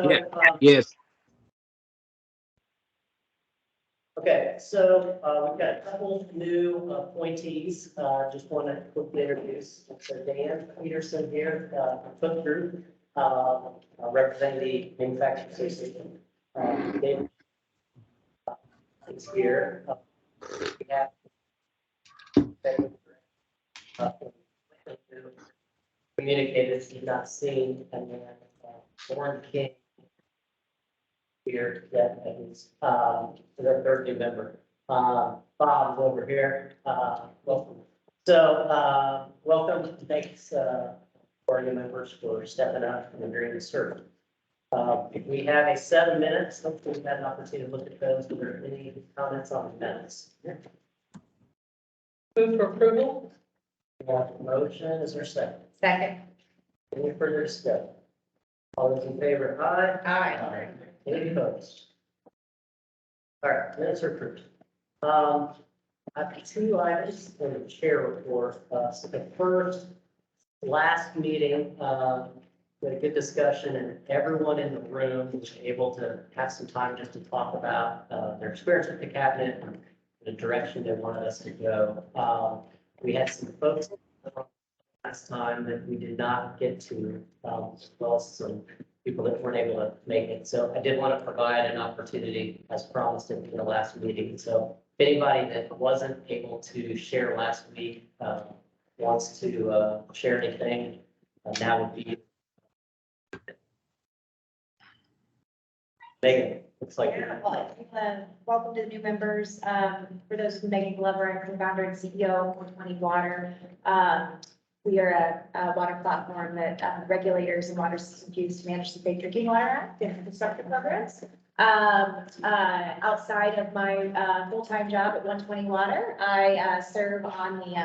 Yeah. Yes. Okay, so we've got a couple new appointees. Just want to quickly introduce. So Dan Peterson here, Cook Group, representing the Manufacturing Association. David is here. We have communicated, he's not seen, and then Warren King here that is the third new member. Bob's over here. Welcome. So welcome. Thanks for our new members for stepping up and agreeing to serve. We have a 7 minutes. Hopefully we've had an opportunity to look at those. Are there any comments on the minutes? Move for approval. We have a motion. Is there a second? Second. Any further discussion? All those in favor, aye? Aye. Any opposed? All right, minutes are approved. I have 2 items in the chair report. So the first, last meeting, we had a good discussion and everyone in the room was able to have some time just to talk about their experience with the cabinet and the direction they wanted us to go. We had some folks last time that we did not get to, as well as some people that weren't able to make it. So I did want to provide an opportunity as promised in the last meeting. So if anybody that wasn't able to share last week wants to share anything, now would be. Megan, looks like. Welcome to the new members. For those who Megan Glover, I'm co-founder and CEO of 420 Water. We are a water platform that regulators and water systems use to manage the Safe Drinking Water Act and infrastructure programs. Outside of my full-time job at 120 Water, I serve on the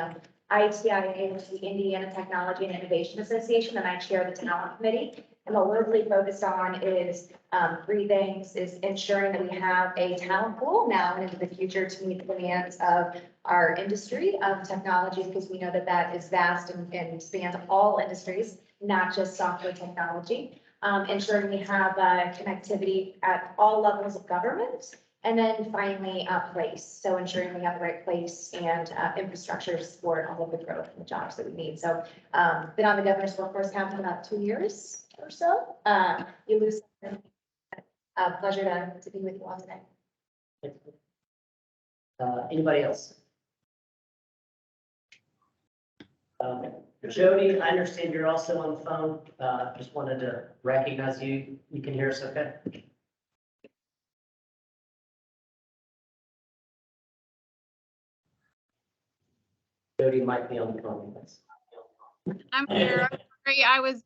ITIA, which is the Indiana Technology and Innovation Association, and I chair the talent committee. And what we're really focused on is 3 things: is ensuring that we have a talent pool now and into the future to meet the demands of our industry of technology, because we know that that is vast and spans all industries, not just software technology. Ensuring we have connectivity at all levels of government. And then finally, place. So ensuring we have the right place and infrastructure to support all of the growth and the jobs that we need. So been on the governor's workforce council about 2 years or so. You lose something. Pleasure to be with you all today. Anybody else? Jody, I understand you're also on the phone. Just wanted to recognize you. You can hear us okay? Jody might be on the phone with us. I'm here. I'm sorry. I was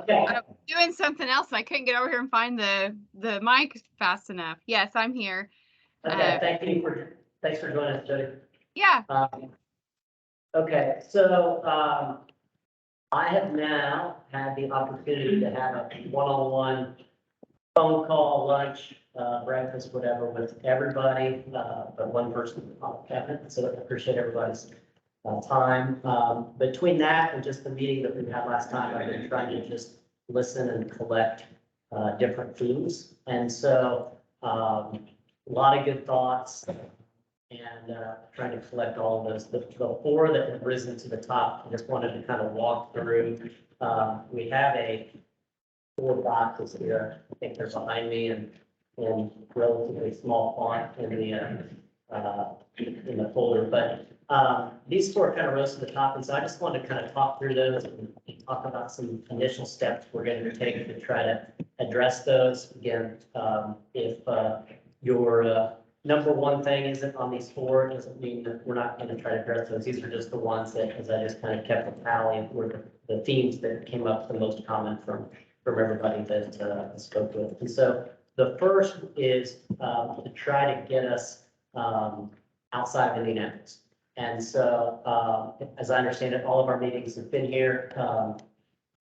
doing something else and I couldn't get over here and find the mic fast enough. Yes, I'm here. Okay, thanks for joining us, Jody. Yeah. Okay, so I have now had the opportunity to have a one-on-one phone call, lunch, breakfast, whatever, with everybody, but one person on the cabinet. So I appreciate everybody's time. Between that and just the meeting that we had last time, I've been trying to just listen and collect different themes. And so a lot of good thoughts and trying to collect all of those. The 4 that have risen to the top, I just wanted to kind of walk through. We have 4 boxes here. I think they're behind me and relatively small font in the folder, but these 4 kind of rose to the top, and so I just wanted to kind of talk through those and talk about some initial steps we're going to take to try to address those. Again, if your number 1 thing isn't on these 4, it doesn't mean that we're not going to try to address those. These are just the ones that, as I just kind of kept a tally, were the themes that came up the most common from everybody that I spoke with. And so the first is to try to get us outside of Indianapolis. And so, as I understand it, all of our meetings have been here.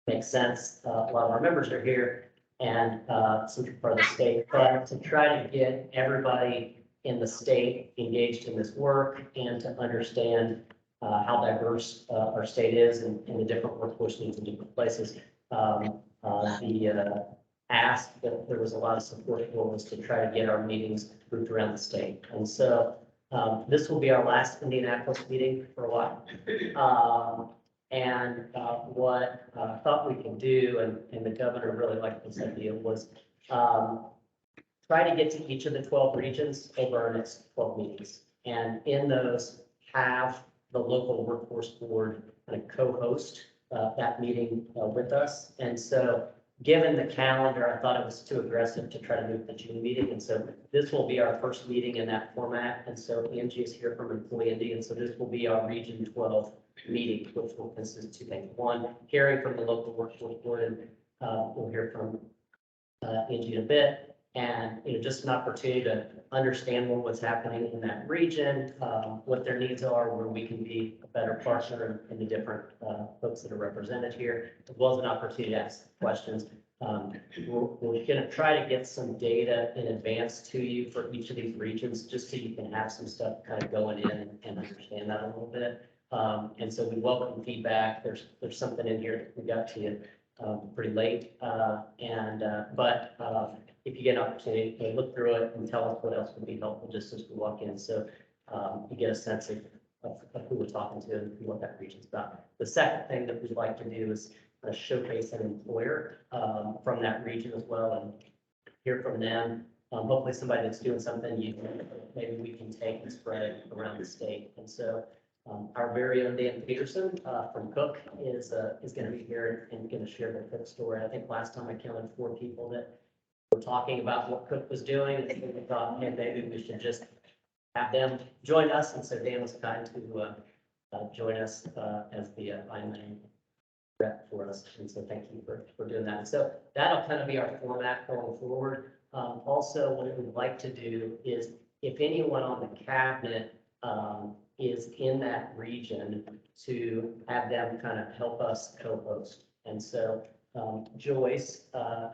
Makes sense. A lot of our members are here and central part of the state, but to try to get everybody in the state engaged in this work and to understand how diverse our state is and the different workforce needs in different places. The asked that there was a lot of support for was to try to get our meetings moved around the state. And so this will be our last Indianapolis meeting for a while. What I thought we could do, and the governor really liked this idea, was try to get to each of the 12 regions over our next 12 meetings. And in those, have the local workforce board kind of co-host that meeting with us. And so given the calendar, I thought it was too aggressive to try to move the June meeting. And so this will be our first meeting in that format. And so Angie is here from Employee Indy. And so this will be our Region 12 meeting, which will consist of two things. One, hearing from the local workforce board, and we'll hear from Angie in a bit. And, just an opportunity to understand what's happening in that region, what their needs are, where we can be a better partner in the different folks that are represented here, as well as an opportunity to ask questions. We're going to try to get some data in advance to you for each of these regions, just so you can have some stuff kind of going in and understand that a little bit. And so we welcome feedback. There's something in here that we got to you pretty late. But if you get an opportunity to look through it and tell us what else would be helpful just as we walk in. So you get a sense of who we're talking to and what that region's about. The second thing that we'd like to do is showcase an employer from that region as well and hear from them. Hopefully somebody that's doing something maybe we can take and spread it around the state. And so our very own Dan Peterson from Cook is going to be here and going to share the Cook story. I think last time I counted 4 people that were talking about what Cook was doing, and we thought, hey, maybe we should just have them join us. And so Dan was kind to join us as the IMA rep for us. And so thank you for doing that. So that'll kind of be our format going forward. Also, what we'd like to do is if anyone on the cabinet is in that region, to have them kind of help us co-host. And so Joyce,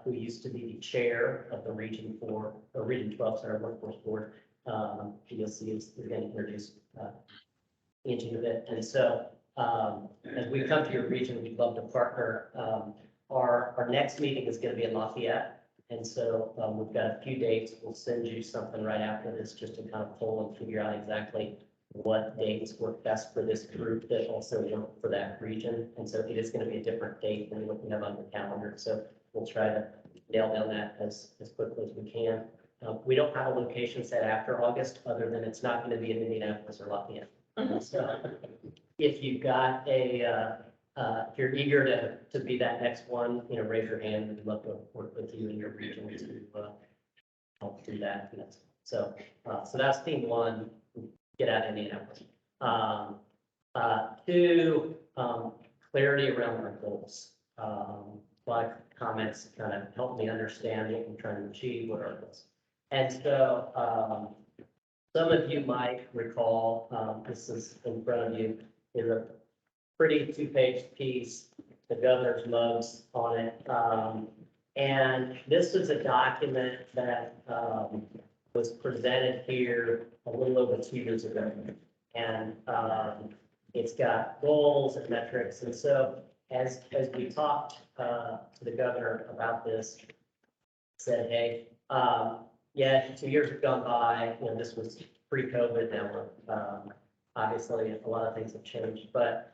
who used to be the chair of the Region 12, sorry, Workforce Board, PLC is going to introduce Angie a bit. And so as we come to your region, we'd love to partner. Our next meeting is going to be in Lafayette. And so we've got a few dates. We'll send you something right after this just to kind of pull and figure out exactly what dates work best for this group that also work for that region. And so it is going to be a different date than what we have on the calendar. So we'll try to nail down that as quickly as we can. We don't have a location set after August, other than it's not going to be in Indianapolis or Lafayette. So if you've got if you're eager to be that next one, raise your hand, and we'd love to work with you in your region to help do that. So that's theme 1. Get out of Indianapolis. 2, clarity around our goals. A lot of comments kind of help me understand what we're trying to achieve, what our goals. And so some of you might recall, this is in front of you, is a pretty 2-page piece, the governor's mugs on it. And this is a document that was presented here a little over 2 years ago. And it's got goals and metrics. And so as we talked to the governor about this, said, hey, yeah, 2 years have gone by, this was pre-COVID. Now, obviously a lot of things have changed, but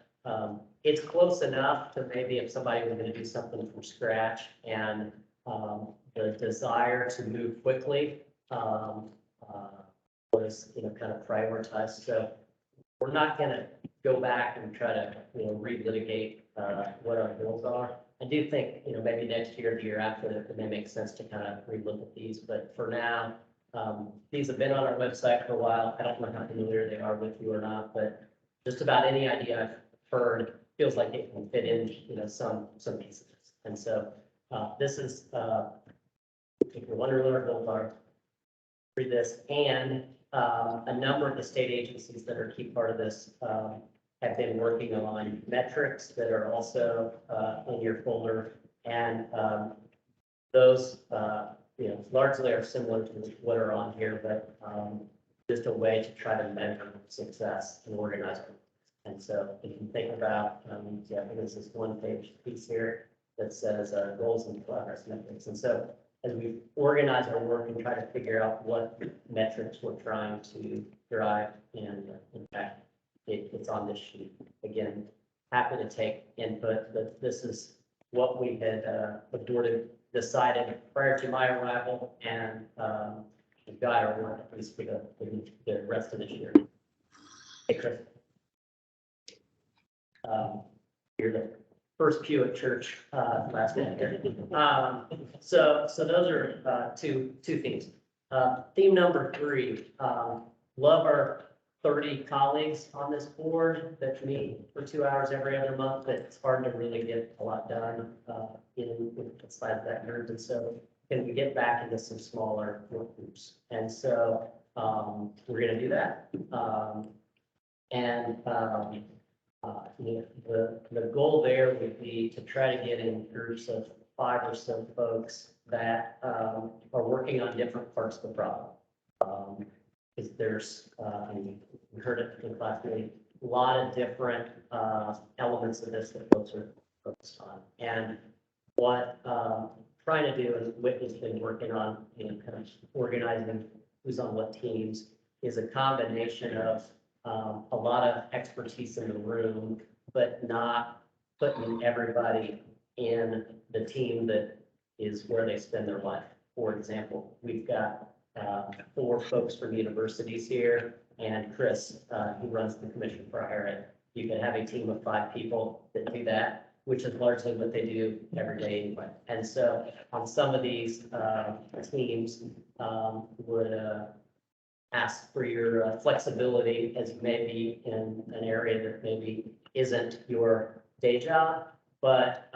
it's close enough to maybe if somebody was going to do something from scratch and the desire to move quickly was, kind of prioritized. So we're not going to go back and try to, relitigate what our goals are. I do think, maybe next year, the year after, it may make sense to kind of relook at these. But for now, these have been on our website for a while. I don't know how familiar they are with you or not, but just about any idea I've heard feels like it can fit in, some pieces. And so this is, if you're wondering what our goals are, read this. And a number of the state agencies that are a key part of this have been working on metrics that are also in your folder. And those, largely are similar to what are on here, but just a way to try to measure success and organize them. And so if you think about, yeah, this is 1-page piece here. that says goals and progress metrics. And so as we organize our work and try to figure out what metrics we're trying to drive, and in fact, it's on this sheet. Again, happy to take input, but this is what we had decided prior to my arrival, and we've got our work at least for the rest of this year. Hey, Chris. You're the first pew at church last week. So those are two themes. Theme number 3, love our 30 colleagues on this board that meet for 2 hours every other month. It's hard to really get a lot done inside that group. And so can we get back into some smaller work groups? And so we're going to do that. The goal there would be to try to get in groups of 5 or so folks that are working on different parts of the problem. Because there's, and we heard it in class meeting, a lot of different elements of this that folks are focused on. And what trying to do, and Whitney's been working on, kind of organizing who's on what teams, is a combination of a lot of expertise in the room, but not putting everybody in the team that is where they spend their life. For example, we've got 4 folks from universities here, and Chris, who runs the commission for higher ed. You can have a team of 5 people that do that, which is largely what they do every day anyway. And so on some of these teams would ask for your flexibility, as you may be in an area that maybe isn't your day job. But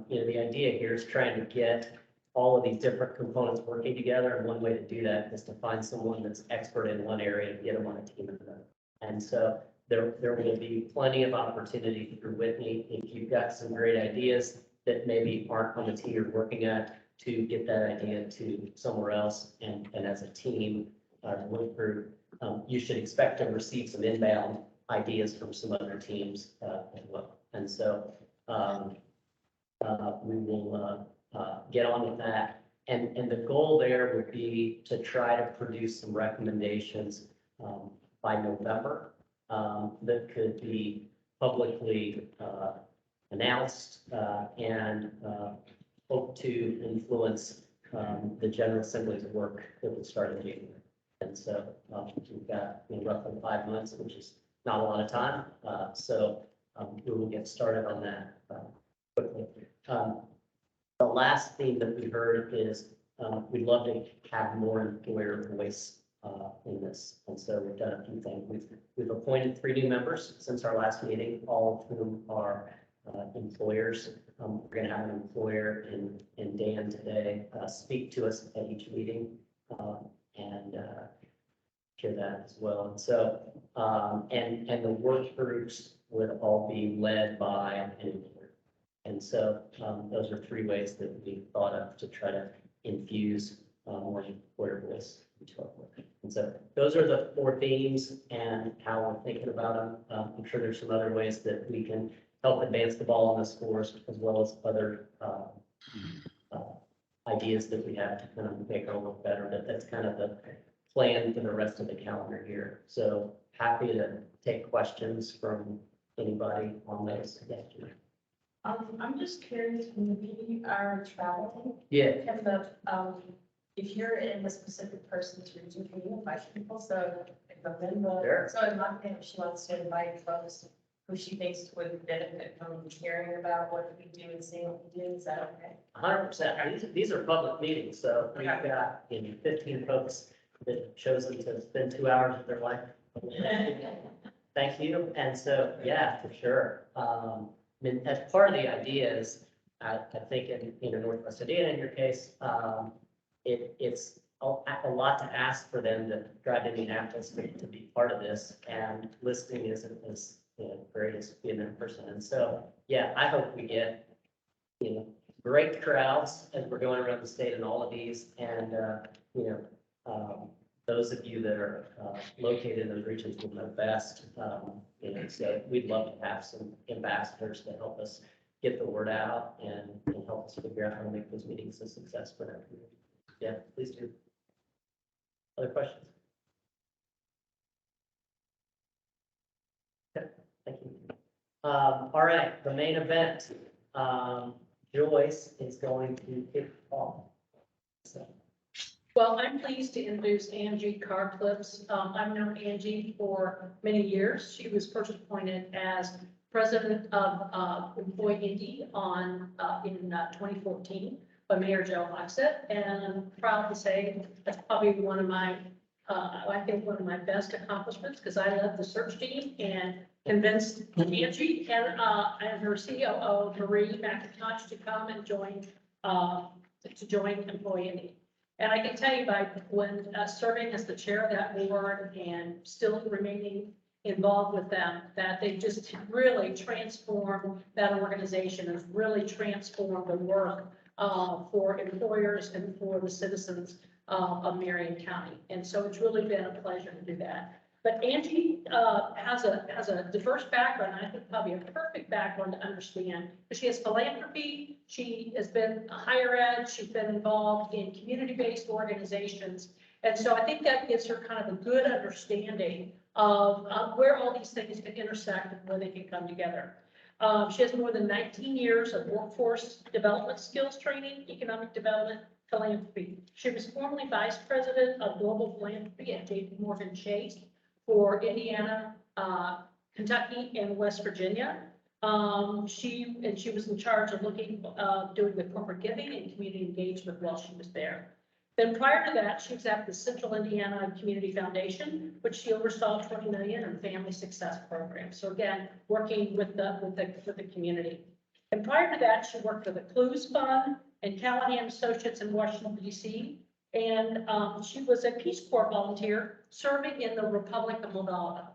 the idea here is trying to get all of these different components working together. And one way to do that is to find someone that's expert in one area and get them on a team in another. And so there will be plenty of opportunity through Whitney if you've got some great ideas that maybe aren't on the team you're working at, to get that idea to somewhere else. And as a team, work group, you should expect to receive some inbound ideas from some other teams as well. And so we will get on with that. And the goal there would be to try to produce some recommendations by November that could be publicly announced and hope to influence the General Assembly's work that would start in January. And so we've got roughly 5 months, which is not a lot of time. So we will get started on that quickly. The last theme that we heard is we'd love to have more employer voice in this. And so we've done a few things. We've appointed 3 new members since our last meeting, all of whom are employers. We're going to have an employer in Dan today speak to us at each meeting and hear that as well. And so and the work groups would all be led by an employer. And so those are 3 ways that we thought of to try to infuse more employer voice into our work. And so those are the 4 themes and how we're thinking about them. I'm sure there's some other ways that we can help advance the ball on the scores, as well as other ideas that we have to kind of make our work better. But that's kind of the plan for the rest of the calendar year. So happy to take questions from anybody on those. I'm just curious, when we are traveling, Yeah. can the, if you're in a specific person's region, can you invite people? So if a member, Sure. so in my opinion, if she wants to invite folks who she thinks would benefit from hearing about what we do and seeing what we do, is that okay? 100%. These are public meetings, so we've got 15 folks that have chosen to spend 2 hours of their life. Thank you. And so, yeah, for sure. I mean, as part of the idea is, I think in Northwest Indiana, in your case, it's a lot to ask for them to drive to Indianapolis to be part of this, and listening isn't as great as being in person. And so, yeah, I hope we get great crowds as we're going around the state in all of these, and those of you that are located in those regions will know best. So we'd love to have some ambassadors to help us get the word out and help us figure out how to make those meetings a success for our community. Yeah, please do. Other questions? Okay, thank you. All right, the main event. Joyce is going to kick off. So, Well, I'm pleased to introduce Angie Carclips. I've known Angie for many years. She was first appointed as president of Employee Indy in 2014 by Mayor Joe Hogsett. And I'm proud to say that's probably one of my, I think one of my best accomplishments, because I led the search team and convinced Angie and her COO, Marie McIntosh, to come and join Employee Indy. And I can tell you by when serving as the chair of that board and still remaining involved with them, that they just really transformed that organization and really transformed the work for employers and for the citizens of Marion County. And so it's really been a pleasure to do that. But Angie has a diverse background. I think probably a perfect background to understand. She has philanthropy. She has been higher ed. She's been involved in community-based organizations. And so I think that gives her kind of a good understanding of where all these things can intersect and where they can come together. She has more than 19 years of workforce development skills training, economic development, philanthropy. She was formerly vice president of global philanthropy at JPMorgan Chase for Indiana, Kentucky, and West Virginia. She was in charge of doing the corporate giving and community engagement while she was there. Then prior to that, she was at the Central Indiana Community Foundation, which she oversaw 20 million in family success programs. So again, working with the community. And prior to that, she worked for the Clues Fund and Callahan Associates in Washington, D.C. And she was a Peace Corps volunteer serving in the Republic of Moldova.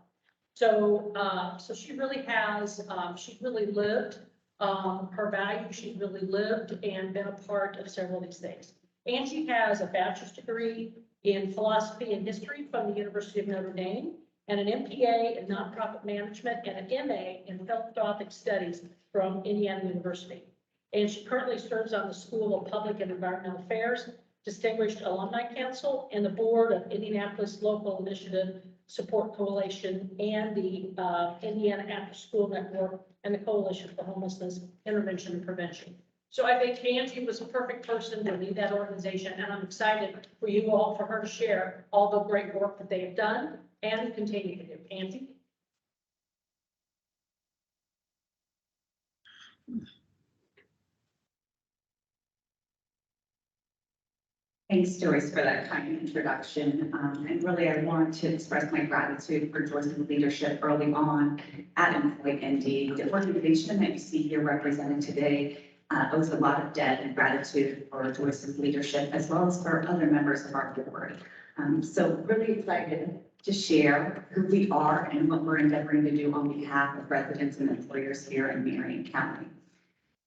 So, so she really has, she's really lived her values. She's really lived and been a part of several of these things. Angie has a bachelor's degree in philosophy and history from the University of Notre Dame and an MPA in nonprofit management and an MA in philanthropic studies from Indiana University. And she currently serves on the School of Public and Environmental Affairs, Distinguished Alumni Council, and the board of Indianapolis Local Initiative Support Coalition and the Indiana After School Network and the Coalition for Homelessness Intervention and Prevention. So I think Angie was a perfect person to lead that organization, and I'm excited for you all, for her to share all the great work that they have done and continue to do. Angie? Thanks, Joyce, for that kind introduction. And really, I want to express my gratitude for Joyce's leadership early on at Employee Indy. The organization that you see here represented today owes a lot of debt and gratitude for Joyce's leadership, as well as for other members of our board. So really excited to share who we are and what we're endeavoring to do on behalf of residents and employers here in Marion County.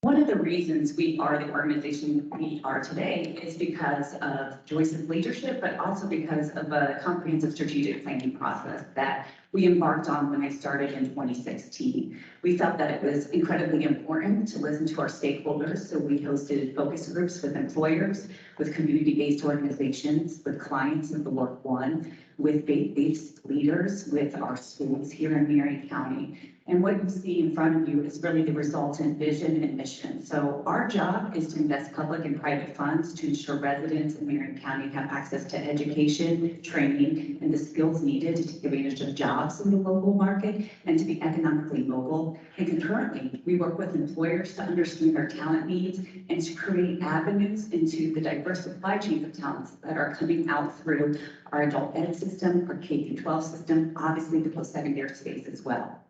One of the reasons we are the organization we are today is because of Joyce's leadership, but also because of a comprehensive strategic planning process that we embarked on when I started in 2016. We felt that it was incredibly important to listen to our stakeholders, so we hosted focus groups with employers, with community-based organizations, with clients of the Work One, with faith-based leaders, with our schools here in Marion County. And what you see in front of you is really the resultant vision and mission. So our job is to invest public and private funds to ensure residents in Marion County have access to education, training, and the skills needed to take advantage of jobs in the local market and to be economically mobile. And concurrently, we work with employers to understand their talent needs and to create avenues into the diverse supply chain of talents that are coming out through our adult ed system, our K-12 system, obviously the post-secondary space as well.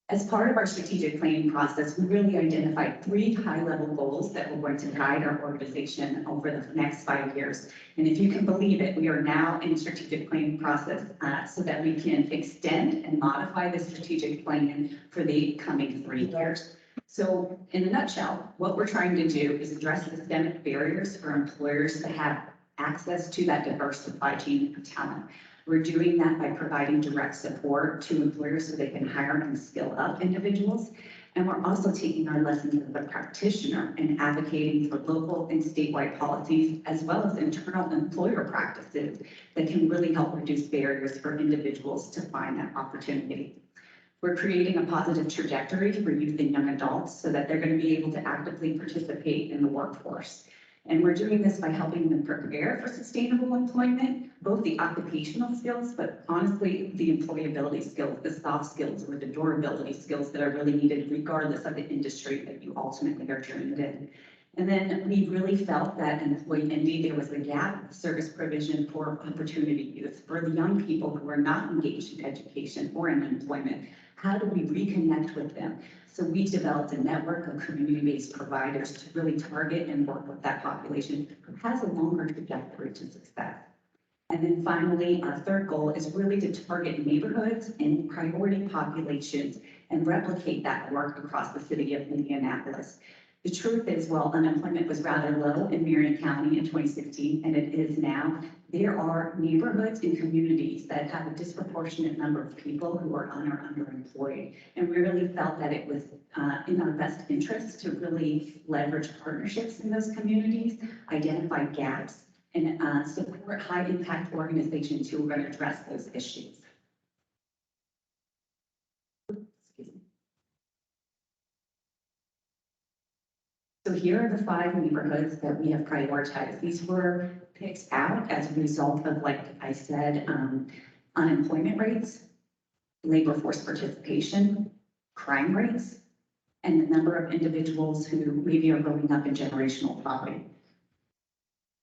As part of our strategic planning process, we really identified 3 high-level goals that we're going to guide our organization over the next 5 years. And if you can believe it, we are now in strategic planning process so that we can extend and modify the strategic plan for the coming 3 years. So in a nutshell, what we're trying to do is address systemic barriers for employers to have access to that diverse supply chain of talent. We're doing that by providing direct support to employers so they can hire and skill up individuals. And we're also taking our lessons as a practitioner and advocating for local and statewide policies, as well as internal employer practices that can really help reduce barriers for individuals to find that opportunity. We're creating a positive trajectory for youth and young adults so that they're going to be able to actively participate in the workforce. And we're doing this by helping them prepare for sustainable employment, both the occupational skills, but honestly, the employability skills, the soft skills, or the durability skills that are really needed regardless of the industry that you ultimately are trained in. And then we really felt that in Employee Indy, there was a gap in service provision for opportunity youth, for the young people who are not engaged in education or in employment. How do we reconnect with them? So we developed a network of community-based providers to really target and work with that population who has a longer trajectory to success. And then finally, our third goal is really to target neighborhoods and priority populations and replicate that work across the city of Indianapolis. The truth is, while unemployment was rather low in Marion County in 2016, and it is now, there are neighborhoods and communities that have a disproportionate number of people who are underemployed. And we really felt that it was in our best interest to really leverage partnerships in those communities, identify gaps, and support high-impact organizations who are going to address those issues. So here are the 5 neighborhoods that we have prioritized. These were picked out as a result of, like I said, unemployment rates, labor force participation, crime rates, and the number of individuals who maybe are growing up in generational poverty.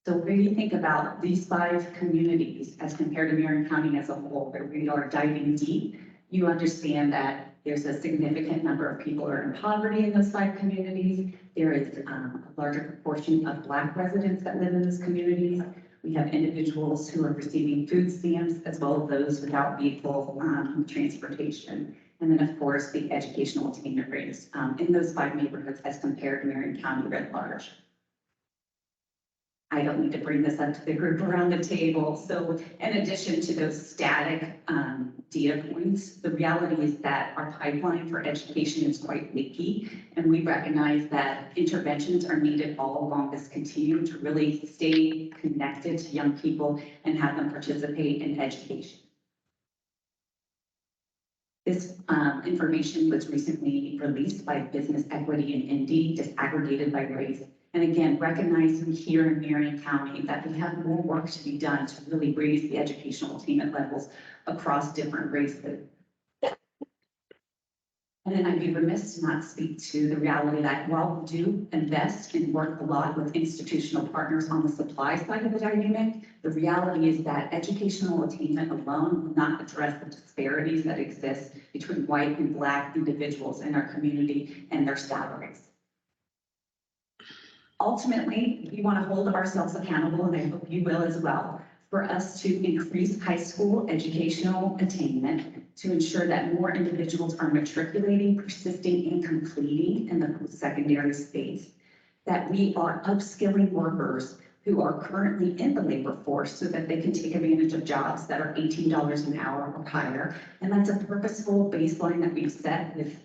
So when you think about these 5 communities as compared to Marion County as a whole, where we are diving deep, you understand that there's a significant number of people who are in poverty in those 5 communities. There is a larger proportion of Black residents that live in those communities. We have individuals who are receiving food stamps, as well as those without vehicle transportation. And then, of course, the educational attainment rates in those 5 neighborhoods as compared to Marion County writ large. I don't need to bring this up to the group around the table. So in addition to those static data points, the reality is that our pipeline for education is quite leaky, and we recognize that interventions are needed all along this continuum to really stay connected to young people and have them participate in education. This information was recently released by Business Equity in Indy, disaggregated by race. And again, recognizing here in Marion County that we have more work to be done to really raise the educational attainment levels across different races. And then I'd be remiss to not speak to the reality that while we do invest and work a lot with institutional partners on the supply side of the dynamic, the reality is that educational attainment alone will not address the disparities that exist between white and Black individuals in our community and their salaries. Ultimately, we want to hold ourselves accountable, and I hope you will as well, for us to increase high school educational attainment to ensure that more individuals are matriculating, persisting, and completing in the post-secondary space, that we are upskilling workers who are currently in the labor force so that they can take advantage of jobs that are $18 an hour or higher. And that's a purposeful baseline that we've set with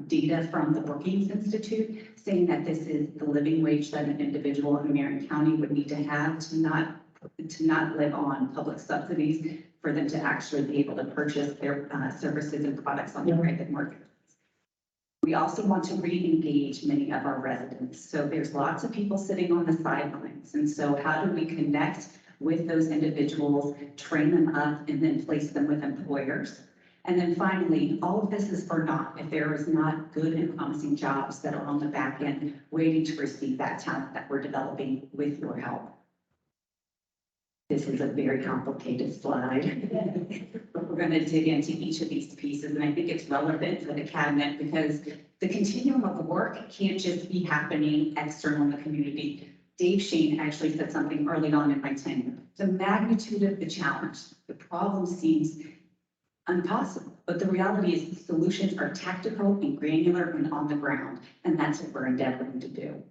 data from the Brookings Institute, saying that this is the living wage that an individual in Marion County would need to have to not live on public subsidies for them to actually be able to purchase their services and products on the private market. We also want to re-engage many of our residents. So there's lots of people sitting on the sidelines. And so how do we connect with those individuals, train them up, and then place them with employers? And then finally, all of this is for naught if there is not good and promising jobs that are on the back end waiting to receive that talent that we're developing with your help. This is a very complicated slide. But we're going to dig into each of these pieces, and I think it's relevant for the cabinet because the continuum of work can't just be happening external in the community. Dave Shane actually said something early on in my tenure. The magnitude of the challenge, the problem seems impossible, but the reality is the solutions are tactical and granular and on the ground, and that's what we're endeavoring to do.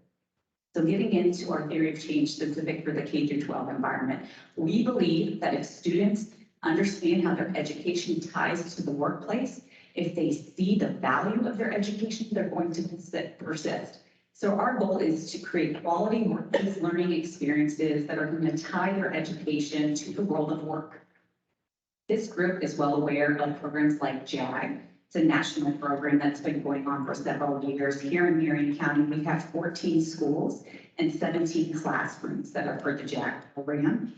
So getting into our theory of change specific for the K-12 environment, we believe that if students understand how their education ties to the workplace If they see the value of their education, they're going to persist. So our goal is to create quality workplace learning experiences that are going to tie their education to the world of work. This group is well aware of programs like JAG. It's a national program that's been going on for several years. Here in Marion County, we have 14 schools and 17 classrooms that are for the JAG program.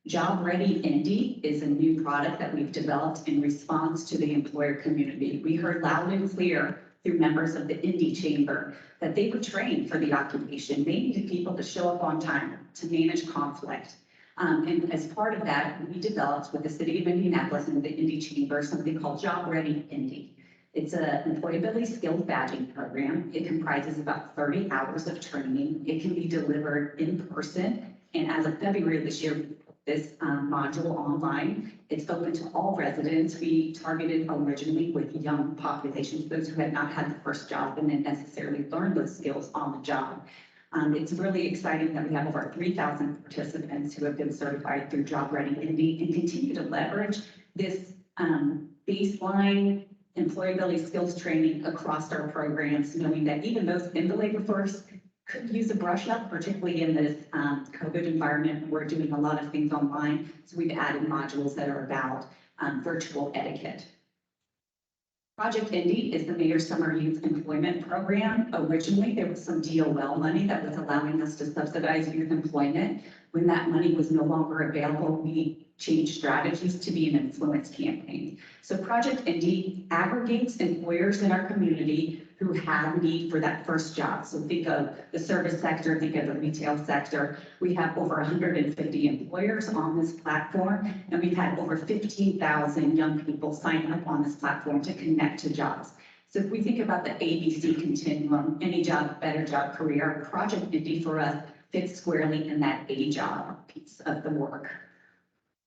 Job Ready Indy is a new product that we've developed in response to the employer community. We heard loud and clear through members of the Indy Chamber that they were trained for the occupation. They needed people to show up on time to manage conflict. And as part of that, we developed with the city of Indianapolis and the Indy Chamber something called Job Ready Indy. It's an employability skills badging program. It comprises about 30 hours of training. It can be delivered in person. And as of February this year, this module online, it's open to all residents. We targeted originally with young populations, those who had not had the first job and then necessarily learned those skills on the job. It's really exciting that we have over 3,000 participants who have been certified through Job Ready Indy and continue to leverage this baseline employability skills training across our programs, knowing that even those in the labor force could use a brush up, particularly in this COVID environment. We're doing a lot of things online, so we've added modules that are about virtual etiquette. Project Indy is the Mayor's Summer Youth Employment Program. Originally, there was some DOL money that was allowing us to subsidize youth employment. When that money was no longer available, we changed strategies to be an influence campaign. So Project Indy aggregates employers in our community who have need for that first job. So think of the service sector, think of the retail sector. We have over 150 employers on this platform, and we've had over 15,000 young people sign up on this platform to connect to jobs. So if we think about the ABC continuum, any job, better job, career, Project Indy for us fits squarely in that A job piece of the work.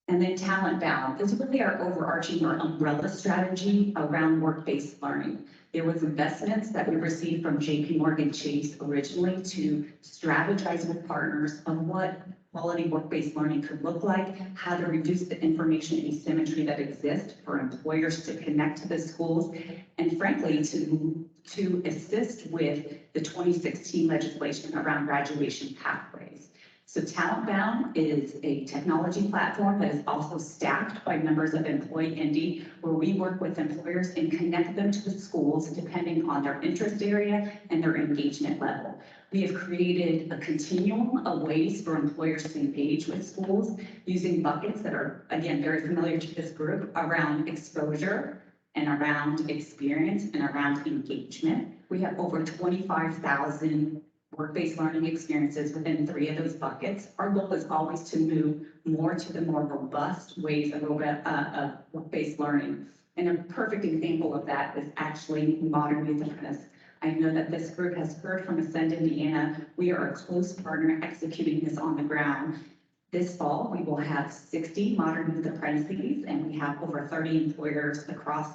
And then Talent Bound is really our overarching or umbrella strategy around work-based learning. There was investments that we received from JP Chase originally to strategize with partners on what quality work-based learning could look like, how to reduce the information asymmetry that exists for employers to connect to the schools, and frankly, to assist with the 2016 legislation around graduation pathways. So Talent Bound is a technology platform that is also staffed by members of Employee Indy, where we work with employers and connect them to the schools depending on their interest area and their engagement level. We have created a continuum of ways for employers to engage with schools using buckets that are, again, very familiar to this group around exposure and around experience and around engagement. We have over 25,000 work-based learning experiences within 3 of those buckets. Our goal is always to move more to the more robust ways of work-based learning. And a perfect example of that is actually Modern Youth Apprentice. I know that this group has heard from Ascend Indiana. We are a close partner executing this on the ground. This fall, we will have 60 Modern Youth Apprentices, and we have over 30 employers across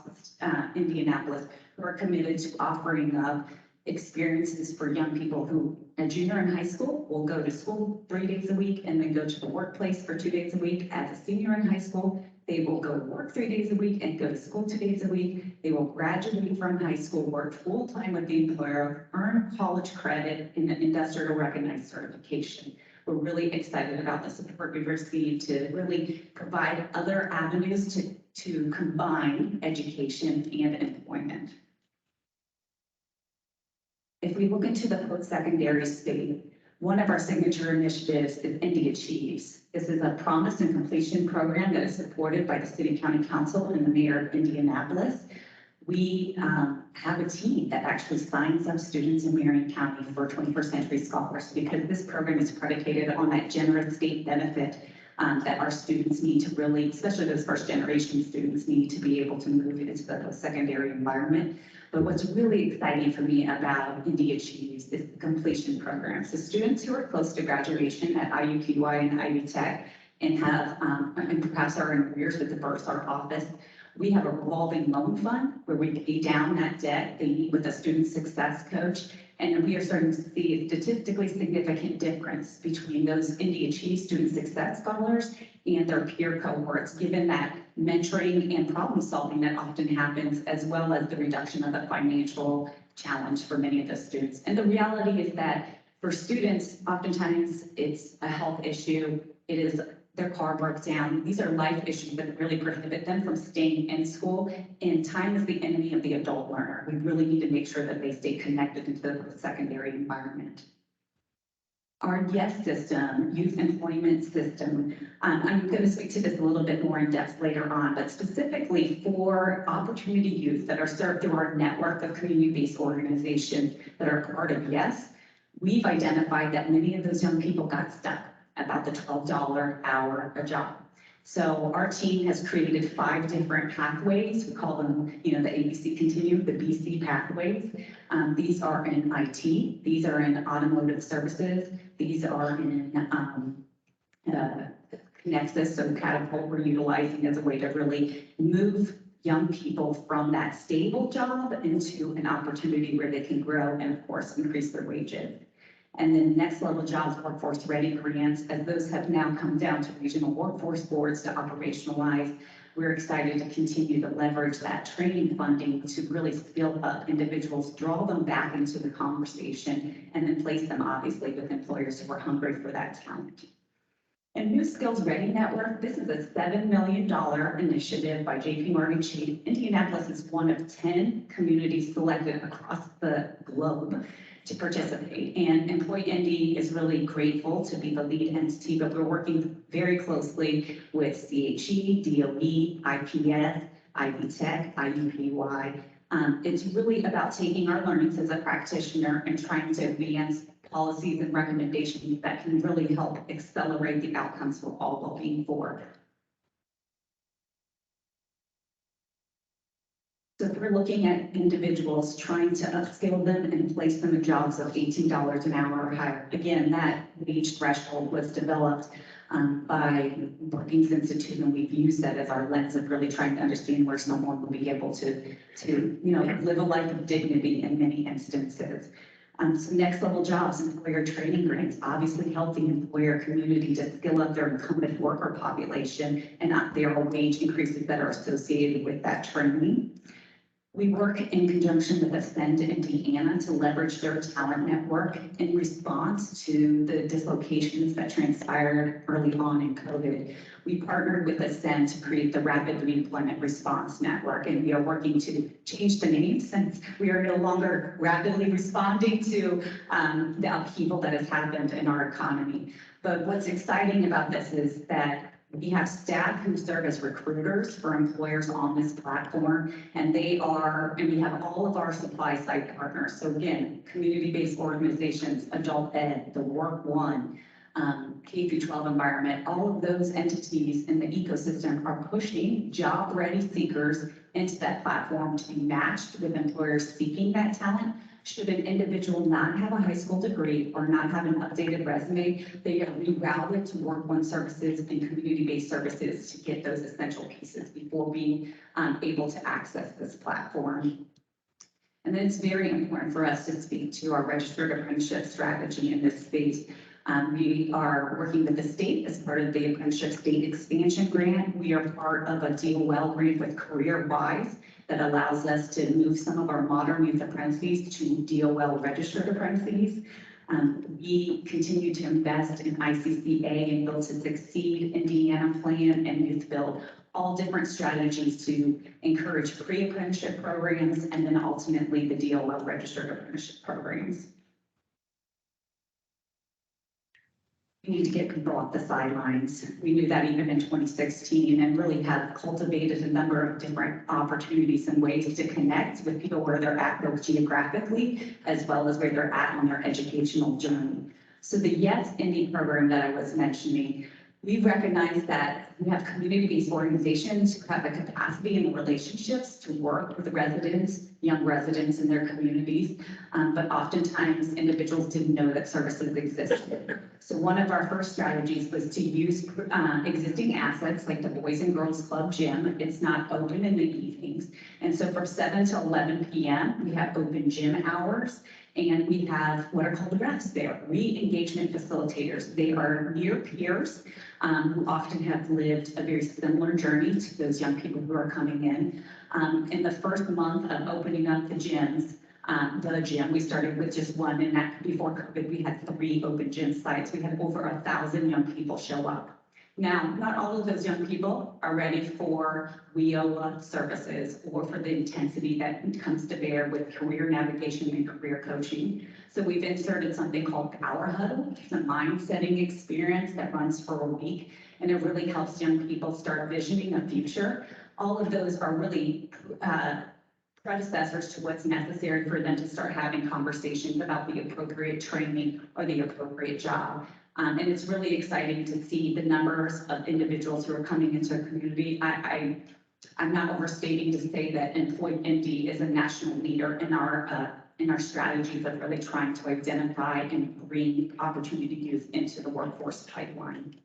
Indianapolis who are committed to offering up experiences for young people who, a junior in high school, will go to school 3 days a week and then go to the workplace for 2 days a week. As a senior in high school, they will go to work 3 days a week and go to school 2 days a week. They will graduate from high school, work full-time with the employer, earn college credit in an industrial recognized certification. We're really excited about the support we've received to really provide other avenues to combine education and employment. If we look into the post-secondary state, one of our signature initiatives is Indy Achieves. This is a promise and completion program that is supported by the City County Council and the Mayor of Indianapolis. We have a team that actually signs up students in Marion County for 21st Century Scholars, because this program is predicated on that generous state benefit that our students need to really, especially those first generation students, need to be able to move into the post-secondary environment. But what's really exciting for me about Indy Achieves is the completion program. So students who are close to graduation at IUPUI and Ivy Tech and have, and perhaps are in arrears with the Bursar office, we have a revolving loan fund where we pay down that debt. They meet with a student success coach, And we are starting to see a statistically significant difference between those Indy Achieve Student Success Scholars and their peer cohorts, given that mentoring and problem solving that often happens, as well as the reduction of the financial challenge for many of the students. And the reality is that for students, oftentimes it's a health issue. It is their car broke down. These are life issues that really prohibit them from staying in school. And time is the enemy of the adult learner. We really need to make sure that they stay connected into the post-secondary environment. Our YES system, youth employment system, I'm going to speak to this a little bit more in depth later on, but specifically for opportunity youth that are served through our network of community-based organizations that are part of YES, we've identified that many of those young people got stuck about the $12 hour a job. So our team has created 5 different pathways. We call them, the ABC Continuum, the BC pathways. These are in IT. These are in automotive services. These are in Nexus, so Catapult we're utilizing as a way to really move young people from that stable job into an opportunity where they can grow and, of course, increase their wages. And then next level jobs, workforce ready grants, as those have now come down to regional workforce boards to operationalize. We're excited to continue to leverage that training funding to really skill up individuals, draw them back into the conversation, and then place them obviously with employers who are hungry for that talent. And New Skills Ready Network, this is a $7 million initiative by JPMorgan Chase. Indianapolis is one of 10 communities selected across the globe to participate. And Employ Indy is really grateful to be the lead entity, but we're working very closely with CHE, DOE, IPS, Ivy Tech, IUPUI. It's really about taking our learnings as a practitioner and trying to advance policies and recommendations that can really help accelerate the outcomes we're all looking for. So if we're looking at individuals trying to upskill them and place them in jobs of $18 an hour or higher, again, that wage threshold was developed by Brookings Institute, and we've used that as our lens of really trying to understand where someone will be able to live a life of dignity in many instances. So next level jobs, employer training grants, obviously help the employer community to skill up their incumbent worker population and there are wage increases that are associated with that training. We work in conjunction with Ascend Indiana to leverage their talent network in response to the dislocations that transpired early on in COVID. We partnered with Ascend to create the Rapid Reemployment Response Network, and we are working to change the name since we are no longer rapidly responding to the upheaval that has happened in our economy. But what's exciting about this is that we have staff who serve as recruiters for employers on this platform, and we have all of our supply side partners. So again, community-based organizations, adult ed, the Work One, K-12 environment, all of those entities in the ecosystem are pushing job-ready seekers into that platform to be matched with employers seeking that talent. Should an individual not have a high school degree or not have an updated resume, they are rerouted to Work One services and community-based services to get those essential pieces before being able to access this platform. And then it's very important for us to speak to our registered apprenticeship strategy in this space. We are working with the state as part of the Apprenticeship State Expansion Grant. We are part of a DOL grant with CareerWise that allows us to move some of our modern youth apprentices to DOL registered apprentices. We continue to invest in ICCA and Build to Succeed, Indiana Plan, and Youth Build, all different strategies to encourage pre-apprenticeship programs and then ultimately the DOL registered apprenticeship programs. We need to get people off the sidelines. We knew that even in 2016 and really have cultivated a number of different opportunities and ways to connect with people where they're at both geographically as well as where they're at on their educational journey. So the Yes Indy program that I was mentioning, we recognize that we have community-based organizations who have the capacity and the relationships to work with residents, young residents in their communities, but oftentimes individuals didn't know that services existed. So one of our first strategies was to use existing assets like the Boys and Girls Club gym. It's not open in the evenings. And so from 7 to 11 p.m., we have open gym hours. And we have what are called reps there, re-engagement facilitators. They are near peers who often have lived a very similar journey to those young people who are coming in. In the first month of opening up the gym, we started with just one, and that before COVID, we had 3 open gym sites. We had over 1,000 young people show up. Now, not all of those young people are ready for WIOA services or for the intensity that comes to bear with career navigation and career coaching. So we've inserted something called Power Huddle. It's a mind-setting experience that runs for a week, and it really helps young people start visioning a future. All of those are really predecessors to what's necessary for them to start having conversations about the appropriate training or the appropriate job. And it's really exciting to see the numbers of individuals who are coming into a community. I'm not overstating to say that Employ ND is a national leader in our strategies of really trying to identify and bring opportunity youth into the workforce pipeline.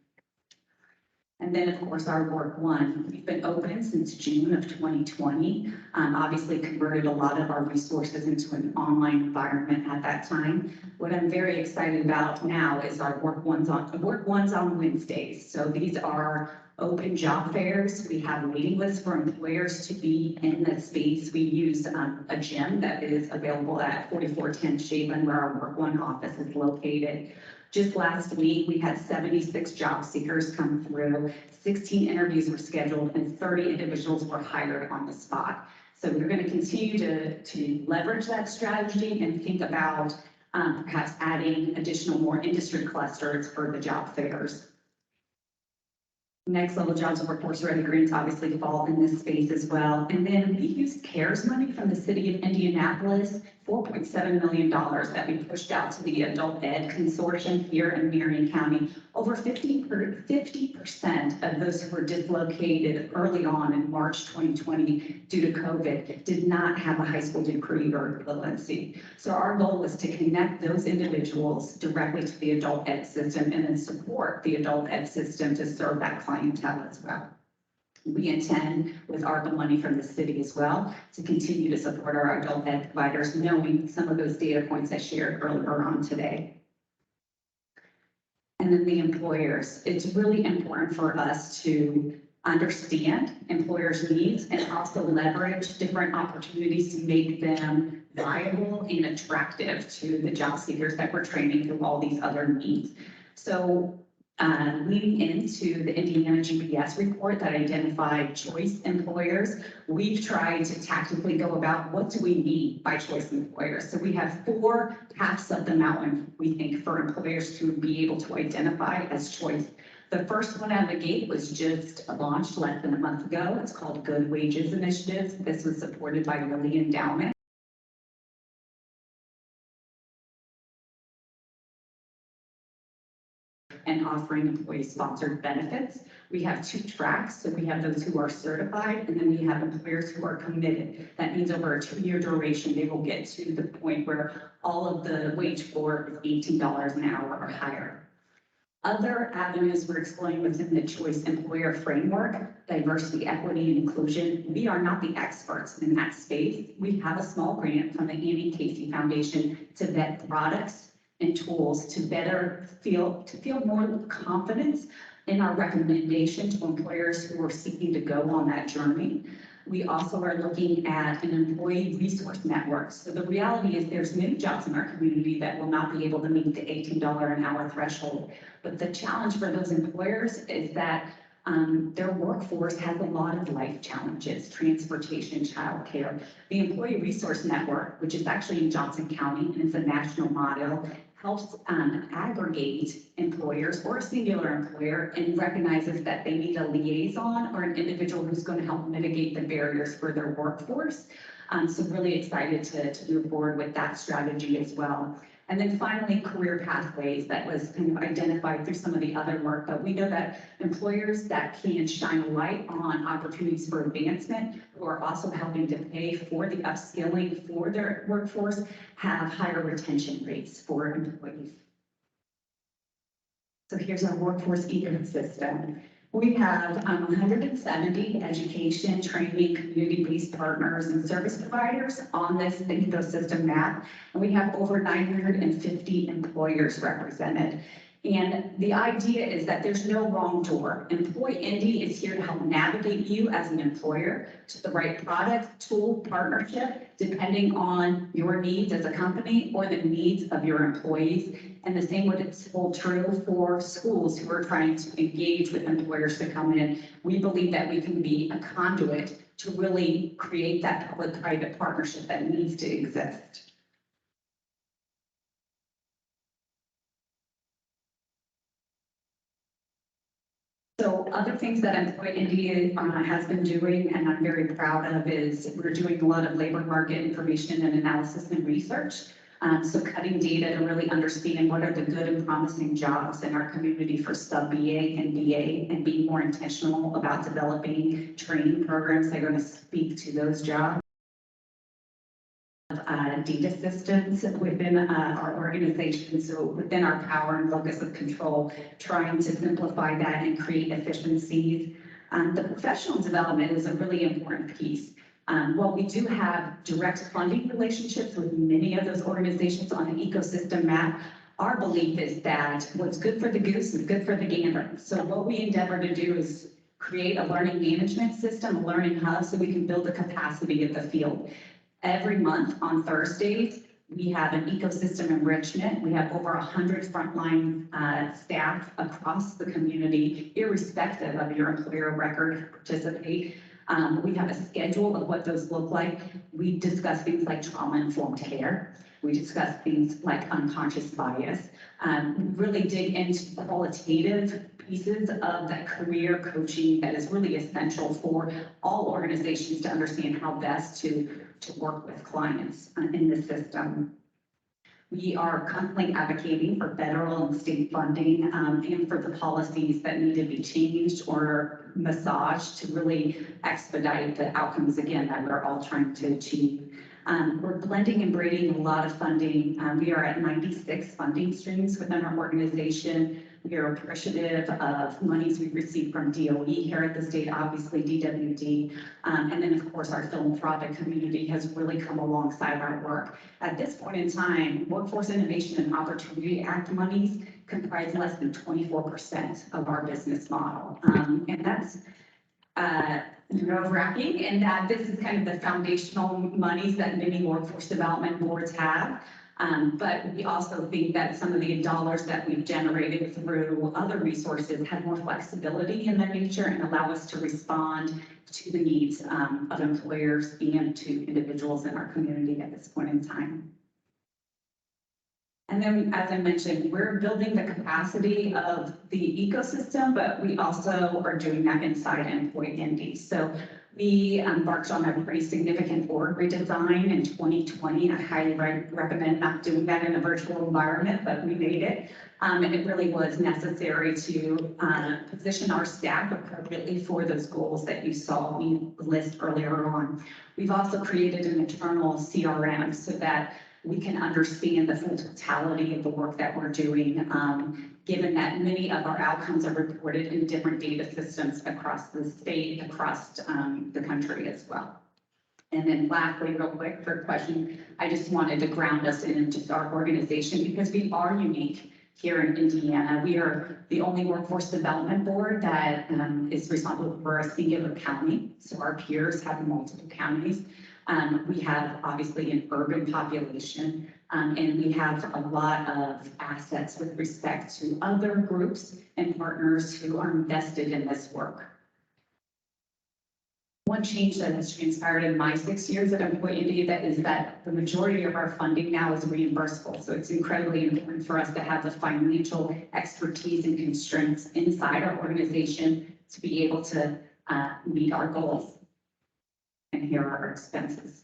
And then, of course, our Work One. We've been open since June of 2020. Obviously converted a lot of our resources into an online environment at that time. What I'm very excited about now is our Work Ones on Wednesdays. So these are open job fairs. We have waiting lists for employers to be in the space. We use a gym that is available at 4410 Shaven, where our Work One office is located. Just last week, we had 76 job seekers come through, 16 interviews were scheduled, and 30 individuals were hired on the spot. So we're going to continue to leverage that strategy and think about perhaps adding additional more industry clusters for the job fairs. Next level jobs workforce ready grants obviously fall in this space as well. And then we used CARES money from the city of Indianapolis, $4.7 million that we pushed out to the adult ed consortium here in Marion County. Over 50% of those who were dislocated early on in March 2020 due to COVID did not have a high school degree or equivalency. So our goal was to connect those individuals directly to the adult ed system and then support the adult ed system to serve that clientele as well. We intend, with ARPA money from the city as well, to continue to support our adult ed providers, knowing some of those data points I shared earlier on today. And then the employers. It's really important for us to understand employers' needs and also leverage different opportunities to make them viable and attractive to the job seekers that we're training through all these other needs. So leading into the Indiana GPS report that identified choice employers, we've tried to tactically go about what do we need by choice employers. So we have 4 paths up the mountain, we think, for employers to be able to identify as choice. The first one out of the gate was just launched less than a month ago. It's called Good Wages Initiative. This was supported by Lilly Endowment. And offering employee-sponsored benefits. We have 2 tracks. So we have those who are certified, and then we have employers who are committed. That means over a 2-year duration, they will get to the point where all of the wage for is $18 an hour or higher. Other avenues we're exploring within the choice employer framework, diversity, equity, and inclusion. We are not the experts in that space. We have a small grant from the Annie Casey Foundation to vet products and tools to better feel more confidence in our recommendation to employers who are seeking to go on that journey. We also are looking at an employee resource network. So the reality is there's many jobs in our community that will not be able to meet the $18 an hour threshold. But the challenge for those employers is that their workforce has a lot of life challenges, transportation, childcare. The Employee Resource Network, which is actually in Johnson County, and it's a national model, helps aggregate employers or a singular employer and recognizes that they need a liaison or an individual who's going to help mitigate the barriers for their workforce. So really excited to move forward with that strategy as well. And then finally, career pathways that was kind of identified through some of the other work, but we know that employers that can shine a light on opportunities for advancement, who are also helping to pay for the upskilling for their workforce, have higher retention rates for employees. So here's our workforce ecosystem. We have 170 education, training, community-based partners and service providers on this ecosystem map. And we have over 950 employers represented. And the idea is that there's no wrong door. Employ Indy is here to help navigate you as an employer to the right product, tool, partnership, depending on your needs as a company or the needs of your employees. And the same would hold true for schools who are trying to engage with employers to come in. We believe that we can be a conduit to really create that public-private partnership that needs to exist. So other things that Employ Indy has been doing, and I'm very proud of, is we're doing a lot of labor market information and analysis and research. So cutting data to really understand what are the good and promising jobs in our community for sub-BA and BA, and being more intentional about developing training programs that are going to speak to those jobs. Data systems within our organization, so within our power and locus of control, trying to simplify that and create efficiencies. The professional development is a really important piece. While we do have direct funding relationships with many of those organizations on the ecosystem map, our belief is that what's good for the goose is good for the gander. So what we endeavor to do is create a learning management system, a learning hub, so we can build the capacity of the field. Every month on Thursdays, we have an ecosystem enrichment. We have over 100 frontline staff across the community, irrespective of your employer record, participate. We have a schedule of what those look like. We discuss things like trauma-informed care. We discuss things like unconscious bias. We really dig into qualitative pieces of that career coaching that is really essential for all organizations to understand how best to work with clients in the system. We are constantly advocating for federal and state funding and for the policies that need to be changed or massaged to really expedite the outcomes, again, that we're all trying to achieve. We're blending and braiding a lot of funding. We are at 96 funding streams within our organization. We are appreciative of monies we've received from DOE here at the state, obviously DWD. And then, of course, our philanthropic community has really come alongside our work. At this point in time, Workforce Innovation and Opportunity Act monies comprise less than 24% of our business model. And that's nerve-wracking, in that this is kind of the foundational monies that many workforce development boards have. But we also think that some of the dollars that we've generated through other resources have more flexibility in their nature and allow us to respond to the needs of employers and to individuals in our community at this point in time. And then, as I mentioned, we're building the capacity of the ecosystem, but we also are doing that inside Employ Indy. So we embarked on a pretty significant org redesign in 2020. I highly recommend not doing that in a virtual environment, but we made it. And it really was necessary to position our staff appropriately for those goals that you saw me list earlier on. We've also created an internal CRM so that we can understand the full totality of the work that we're doing, given that many of our outcomes are reported in different data systems across the state, across the country as well. And then lastly, real quick, third question, I just wanted to ground us in just our organization, because we are unique here in Indiana. We are the only workforce development board that is responsible for a singular county. So our peers have multiple counties. We have obviously an urban population, and we have a lot of assets with respect to other groups and partners who are invested in this work. One change that has transpired in my 6 years at Employ Indy is that the majority of our funding now is reimbursable. So it's incredibly important for us to have the financial expertise and constraints inside our organization to be able to meet our goals. And here are our expenses.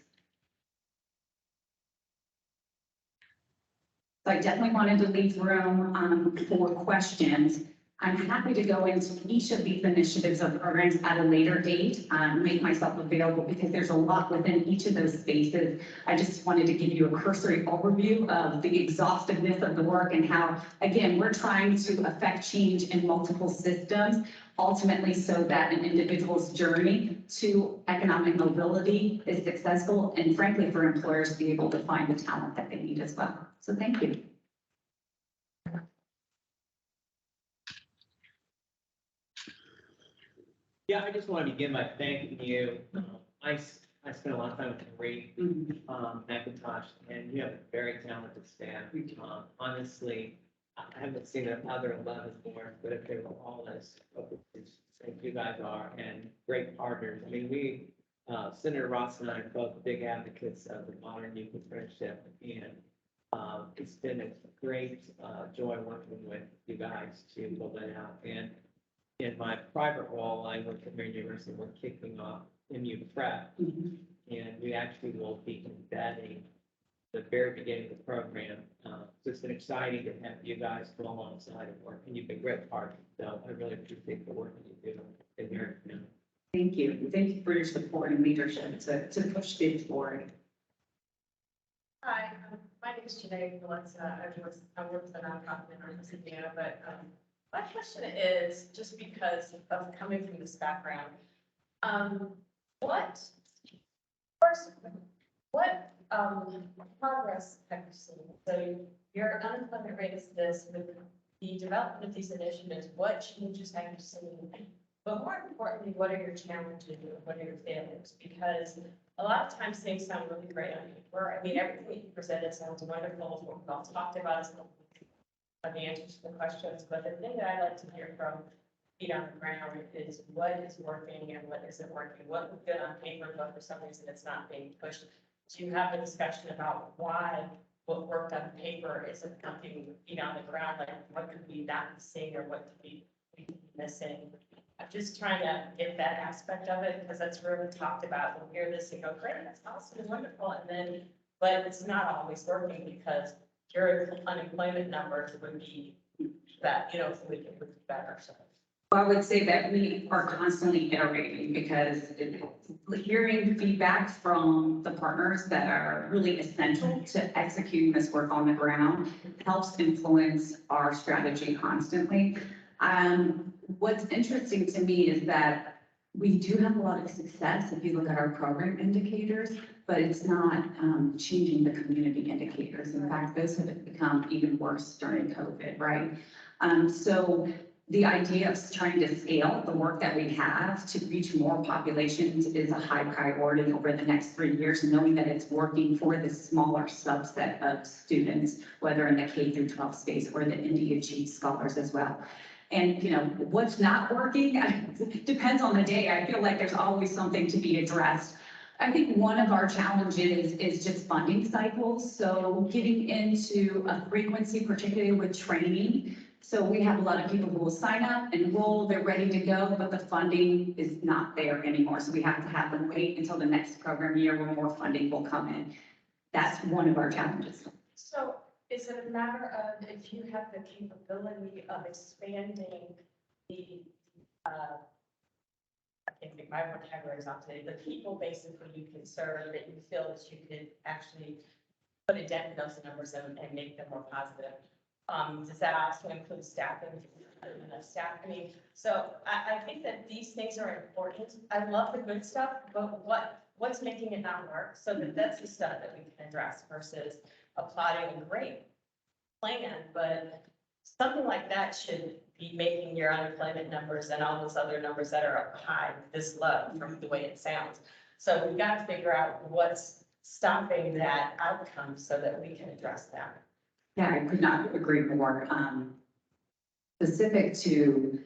So I definitely wanted to leave room for questions. I'm happy to go into each of these initiatives or programs at a later date, make myself available because there's a lot within each of those spaces. I just wanted to give you a cursory overview of the exhaustiveness of the work and how, again, we're trying to affect change in multiple systems, ultimately so that an individual's journey to economic mobility is successful and frankly for employers to be able to find the talent that they need as well. So thank you. Yeah, I just want to begin by thanking you. I spent a lot of time with Marie McIntosh, and you have a very talented staff. Honestly, I haven't seen the other 11 boards, but if they were all as you guys are, and great partners. I mean, Senator Ross and I are both big advocates of the modern youth apprenticeship, and it's been a great joy working with you guys to build that out. And in my private role, I work at Marion University, we're kicking off MU Prep, and we actually will be embedding the very beginning of the program. So it's been exciting to have you guys go alongside and work, and you've been great partners. So I really appreciate the work that you do in here. Thank you. Thank you for your support and leadership to push things forward. Hi, my name is Janae Valencia. I work for the nonprofit in Indiana, but my question is, just because of coming from this background, what progress have you seen? So your unemployment rate is this, with the development of these initiatives, what changes have you seen? But more importantly, what are your challenges and what are your failures? Because a lot of times things sound really great on paper. I mean, everything that you presented sounds wonderful. What we've all talked about is the answers to the questions, but the thing that I like to hear from feet on the ground is what is working and what isn't working. What was good on paper, but for some reason it's not being pushed. Do you have a discussion about why what worked on paper isn't something feet on the ground? Like what could we not be seeing or what could we be missing? I'm just trying to get that aspect of it because that's really talked about. We'll hear this and go, great, that's awesome and wonderful, and then, but it's not always working because your unemployment numbers would be that, we could be better, so. Well, I would say that we are constantly iterating because hearing feedback from the partners that are really essential to executing this work on the ground helps influence our strategy constantly. What's interesting to me is that we do have a lot of success if you look at our program indicators, but it's not changing the community indicators. In fact, those have become even worse during COVID, right? So the idea of trying to scale the work that we have to reach more populations is a high priority over the next 3 years, knowing that it's working for the smaller subset of students, whether in the K through 12 space or the Indy Achieve Scholars as well. And, what's not working, it depends on the day. I feel like there's always something to be addressed. I think one of our challenges is just funding cycles. So getting into a frequency, particularly with training. So we have a lot of people who will sign up, enroll, they're ready to go, but the funding is not there anymore. So we have to have them wait until the next program year when more funding will come in. That's one of our challenges. So is it a matter of if you have the capability of expanding the, I can't think my vocabulary is off today, the people basically you can serve that you feel that you could actually put a dent in those numbers and make them more positive? Does that also include staffing? Enough staff? I mean, so I think that these things are important. I love the good stuff, but what's making it not work? So that's the stuff that we can address versus applauding a great plan, but something like that should be making your unemployment numbers and all those other numbers that are high this low from the way it sounds. So we've got to figure out what's stopping that outcome so that we can address that. Yeah, I could not agree more. Specific to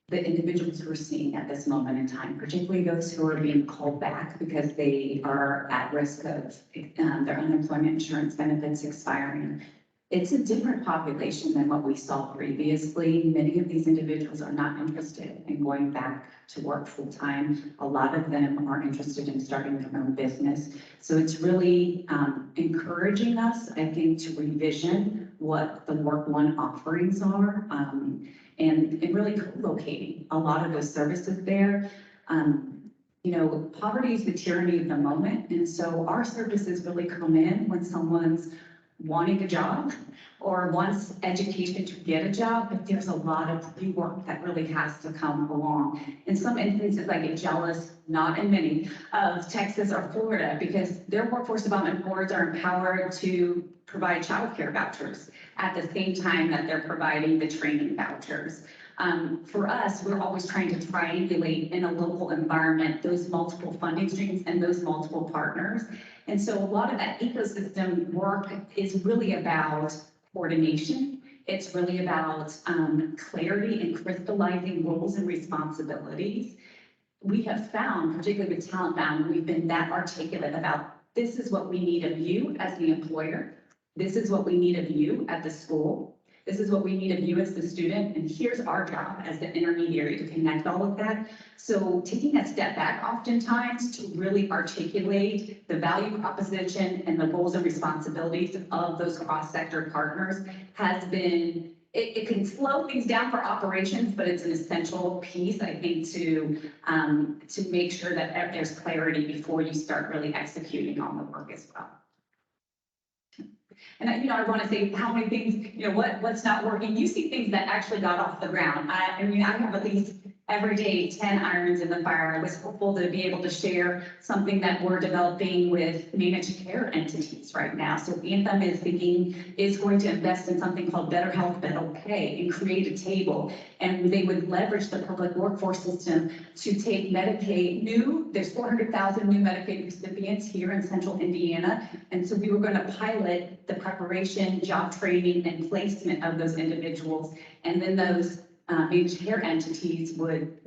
the individuals we're seeing at this moment in time, particularly those who are being called back because they are at risk of their unemployment insurance benefits expiring. It's a different population than what we saw previously. Many of these individuals are not interested in going back to work full time. A lot of them are interested in starting their own business. So it's really encouraging us, I think, to revision what the Work One offerings are, and really co-locating a lot of those services there. You know, poverty is the tyranny of the moment, and so our services really come in when someone's wanting a job or wants education to get a job, but there's a lot of rework that really has to come along. In some instances, I get jealous, not in many, of Texas or Florida, because their workforce development boards are empowered to provide childcare vouchers at the same time that they're providing the training vouchers. For us, we're always trying to triangulate in a local environment those multiple funding streams and those multiple partners. And so a lot of that ecosystem work is really about coordination. It's really about clarity and crystallizing roles and responsibilities. We have found, particularly with Talent Bound, we've been that articulate about this is what we need of you as the employer. This is what we need of you at the school. This is what we need of you as the student, and here's our job as the intermediary to connect all of that. So taking that step back oftentimes to really articulate the value proposition and the goals and responsibilities of those cross-sector partners has been, it can slow things down for operations, but it's an essential piece, I think, to make sure that there's clarity before you start really executing on the work as well. And I want to say how many things, what's not working. You see things that actually got off the ground. I mean, I have at least every day 10 irons in the fire. I was hopeful to be able to share something that we're developing with managed care entities right now. So Anthem is going to invest in something called Better Health, Better Pay, and create a table. And they would leverage the public workforce system to take Medicaid there's 400,000 new Medicaid recipients here in central Indiana. And so we were going to pilot the preparation, job training, and placement of those individuals. And then those managed care entities would,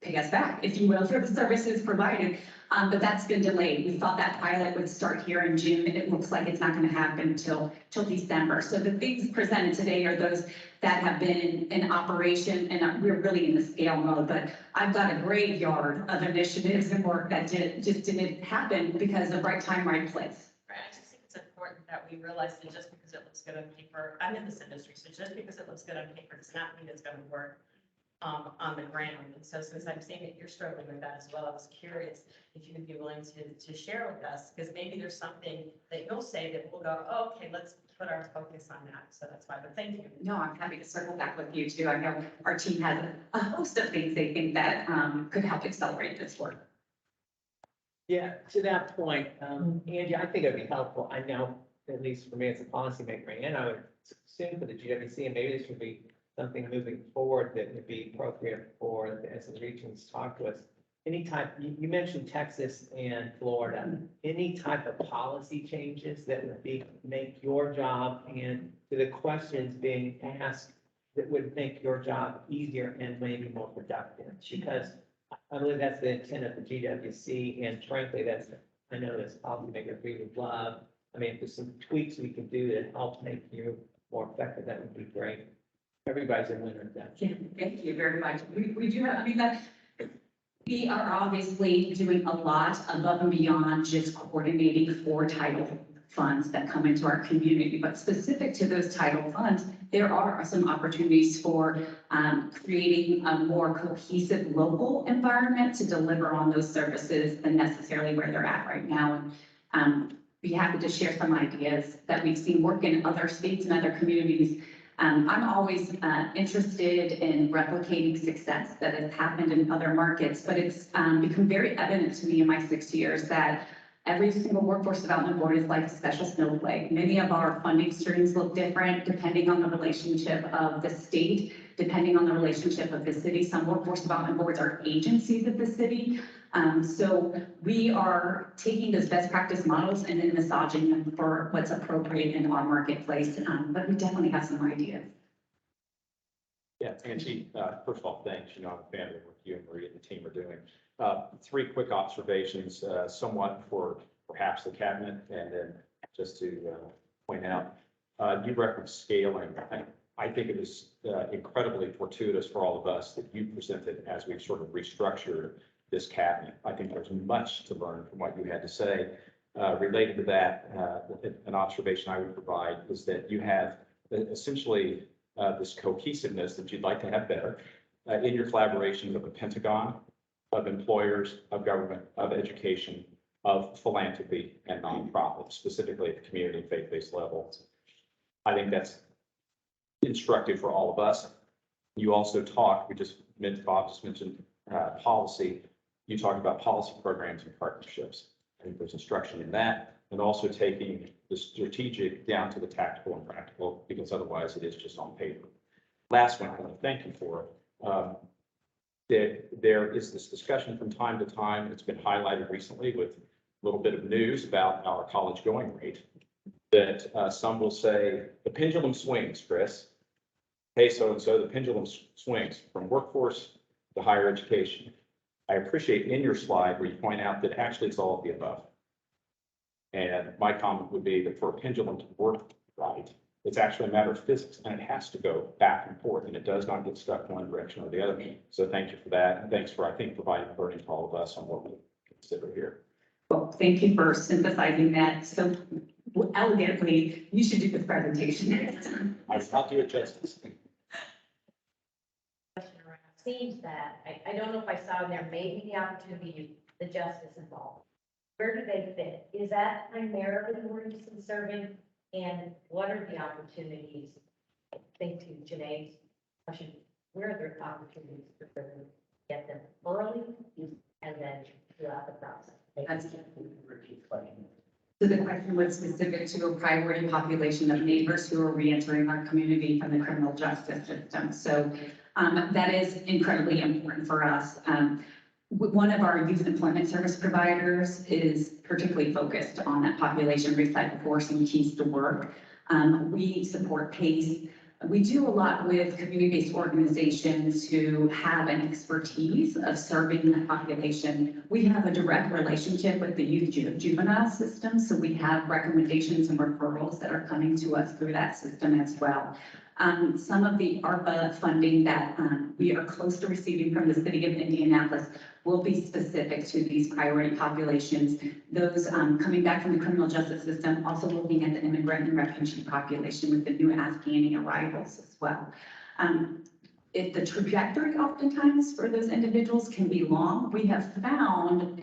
pay us back, if you will, for the services provided. But that's been delayed. We thought that pilot would start here in June. It looks like it's not going to happen till December. So the things presented today are those that have been in operation, and we're really in the scale mode. But I've got a graveyard of initiatives and work that just didn't happen because of right time, right place. Right, I just think it's important that we realize that just because it looks good on paper, I'm in this industry, so just because it looks good on paper does not mean it's gonna work on the ground. And so since I'm seeing that you're struggling with that as well, I was curious if you would be willing to share with us, because maybe there's something that you'll say that we'll go, oh, okay, let's put our focus on that. So that's why, but thank you. No, I'm happy to circle back with you too. I know our team has a host of things they think that could help accelerate this work. Yeah, to that point, Angie, I think it'd be helpful. I know, at least for me as a policymaker, and I would assume for the GWC, and maybe this would be something moving forward that would be appropriate for, as the regions talk to us. Any type, you mentioned Texas and Florida, any type of policy changes that would make your job and to the questions being asked that would make your job easier and maybe more productive? Because I believe that's the intent of the GWC, and frankly, I know that's policymakers we would love. I mean, if there's some tweaks we can do to help make you more effective, that would be great. Everybody's a winner at that. Yeah, thank you very much. We do have, we are obviously doing a lot above and beyond just coordinating for title funds that come into our community, but specific to those title funds, there are some opportunities for creating a more cohesive local environment to deliver on those services than necessarily where they're at right now. And be happy to share some ideas that we've seen work in other states and other communities. I'm always interested in replicating success that has happened in other markets, but it's become very evident to me in my 6 years that every single workforce development board is like a special snowflake. Many of our funding streams look different depending on the relationship of the state, depending on the relationship of the city. Some workforce development boards are agencies of the city. So we are taking those best practice models and then massaging them for what's appropriate in our marketplace. But we definitely have some ideas. Yeah, Angie, first of all, thanks. I'm a fan of what you and Maria and the team are doing. 3 quick observations, somewhat for perhaps the cabinet, and then just to point out, you referenced scaling. I think it is incredibly fortuitous for all of us that you presented as we've sort of restructured this cabinet. I think there's much to learn from what you had to say. Related to that, an observation I would provide is that you have essentially this cohesiveness that you'd like to have better in your collaboration with the Pentagon, of employers, of government, of education, of philanthropy and nonprofits, specifically at the community and faith-based levels. I think that's instructive for all of us. You also talk, Bob just mentioned policy. You talk about policy programs and partnerships. I think there's instruction in that, and also taking the strategic down to the tactical and practical, because otherwise it is just on paper. Last one, I want to thank you for. There is this discussion from time to time. It's been highlighted recently with a little bit of news about our college going rate, that some will say the pendulum swings, Chris. Hey, so-and-so, the pendulum swings from workforce to higher education. I appreciate in your slide where you point out that actually it's all of the above. And my comment would be that for a pendulum to work right, it's actually a matter of physics, and it has to go back and forth, and it does not get stuck one direction or the other. So thank you for that, and thanks for, I think, providing learning to all of us on what we consider here. Well, thank you for synthesizing that so elegantly. You should do the presentation. I'll do it justice. Question around seems that, I don't know if I saw in there, maybe the opportunity, the justice involved. Where do they fit? Is that primarily where you see serving? And what are the opportunities? I think to Janae's question, where are there opportunities for them to get them early and then throughout the process? So the question was specific to a priority population of neighbors who are reentering our community from the criminal justice system. So that is incredibly important for us. One of our youth employment service providers is particularly focused on that population, Recycle Force and Keys to Work. We support PACE. We do a lot with community-based organizations who have an expertise of serving that population. We have a direct relationship with the youth juvenile system, so we have recommendations and referrals that are coming to us through that system as well. Some of the ARPA funding that we are close to receiving from the city of Indianapolis will be specific to these priority populations. Those coming back from the criminal justice system, also looking at the immigrant and refugee population with the new Afghani arrivals as well. If the trajectory oftentimes for those individuals can be long, we have found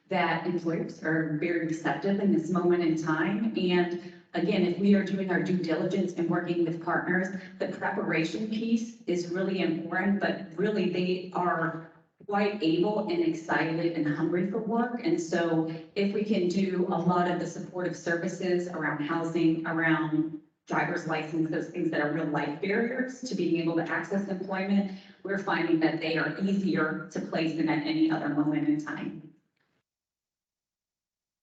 that employers are very receptive in this moment in time. And again, if we are doing our due diligence and working with partners, the preparation piece is really important, but really they are quite able and excited and hungry for work. And so if we can do a lot of the supportive services around housing, around driver's license, those things that are real life barriers to being able to access employment, we're finding that they are easier to place than at any other moment in time.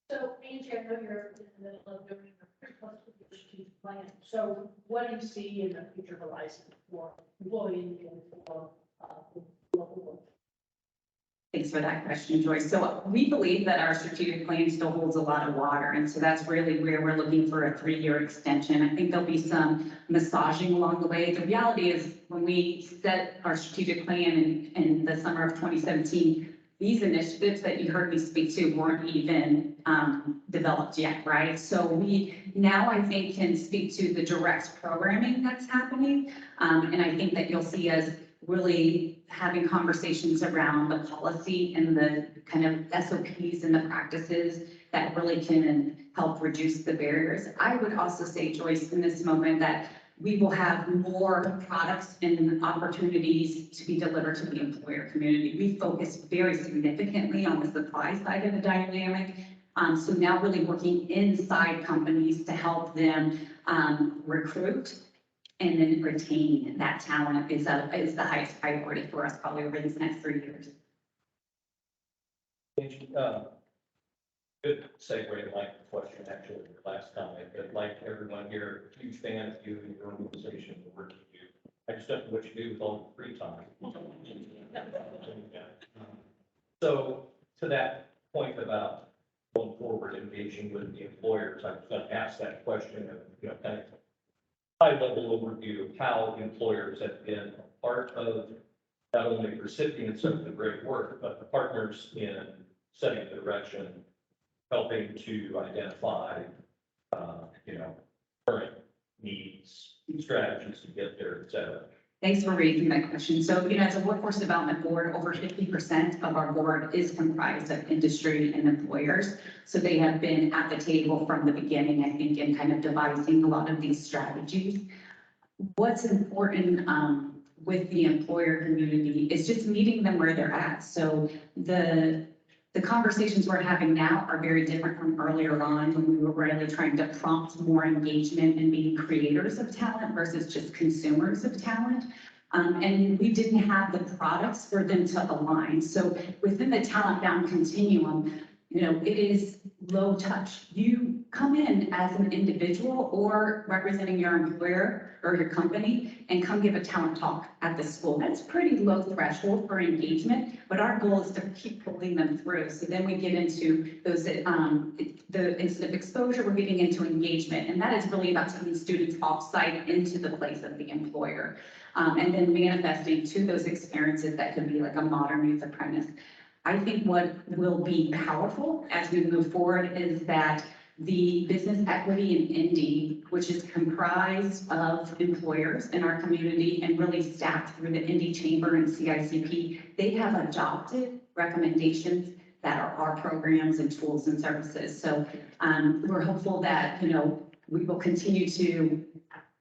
So Angie, I know you're in the middle of doing a strategic plan. So what do you see in the future horizon for employee and for local work? Thanks for that question, Joyce. So we believe that our strategic plan still holds a lot of water. And so that's really where we're looking for a 3-year extension. I think there'll be some massaging along the way. The reality is when we set our strategic plan in the summer of 2017, these initiatives that you heard me speak to weren't even developed yet, right? So we now, I think, can speak to the direct programming that's happening. And I think that you'll see us really having conversations around the policy and the kind of SOPs and the practices that really can help reduce the barriers. I would also say, Joyce, in this moment that we will have more products and opportunities to be delivered to the employer community. We focus very significantly on the supply side of the dynamic. So now really working inside companies to help them recruit and then retain that talent is the highest priority for us probably over these next 3 years. Good segue, like the question actually, your last comment, but like everyone here, huge fan of you and your organization, the work you do. I just don't know what you do with all the free time. So to that point about going forward, engaging with the employers, I was going to ask that question of, kind of high-level overview of how employers have been a part of not only recipients of the great work, but the partners in setting the direction, helping to identify, current needs, strategies to get there, et cetera. Thanks for raising that question. So, as a workforce development board, over 50% of our board is comprised of industry and employers. So they have been at the table from the beginning, I think, in kind of devising a lot of these strategies. What's important with the employer community is just meeting them where they're at. So the conversations we're having now are very different from earlier on when we were really trying to prompt more engagement and being creators of talent versus just consumers of talent. And we didn't have the products for them to align. So within the talent bound continuum, it is low touch. You come in as an individual or representing your employer or your company and come give a talent talk at the school. That's pretty low threshold for engagement, but our goal is to keep pulling them through. So then we get into those, instead of exposure, we're getting into engagement. And that is really about taking students offsite into the place of the employer. And then manifesting to those experiences that could be like a modern youth apprentice. I think what will be powerful as we move forward is that the business equity in Indy, which is comprised of employers in our community and really staffed through the Indy Chamber and CICP, they have adopted recommendations that are our programs and tools and services. So we're hopeful that, we will continue to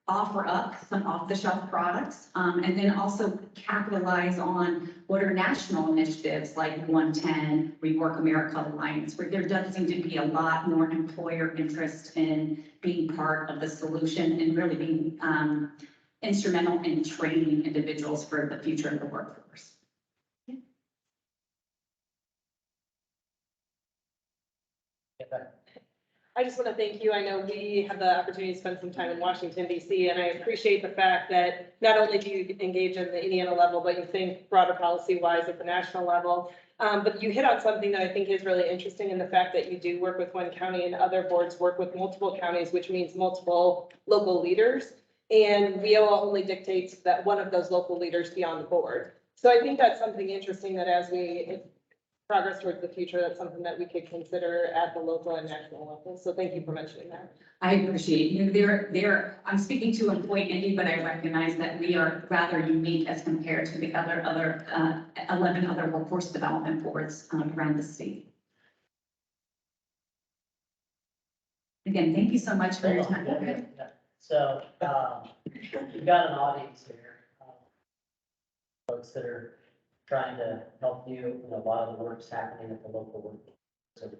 offer up some off-the-shelf products, and then also capitalize on what are national initiatives like 110, Rework America Alliance, where there does seem to be a lot more employer interest in being part of the solution and really being instrumental in training individuals for the future of the workforce. I just want to thank you. I know we had the opportunity to spend some time in Washington, D.C., and I appreciate the fact that not only do you engage at the Indiana level, but you think broader policy-wise at the national level. But you hit on something that I think is really interesting in the fact that you do work with one county and other boards work with multiple counties, which means multiple local leaders. And WIO only dictates that one of those local leaders be on the board. So I think that's something interesting that as we progress towards the future, that's something that we could consider at the local and national level. So thank you for mentioning that. I appreciate you. I'm speaking to Employ Indy, but I recognize that we are rather unique as compared to the other 11 other workforce development boards around the state. Again, thank you so much for your time. Okay. So we've got an audience here, folks that are trying to help you, and a lot of the work's happening at the local work. So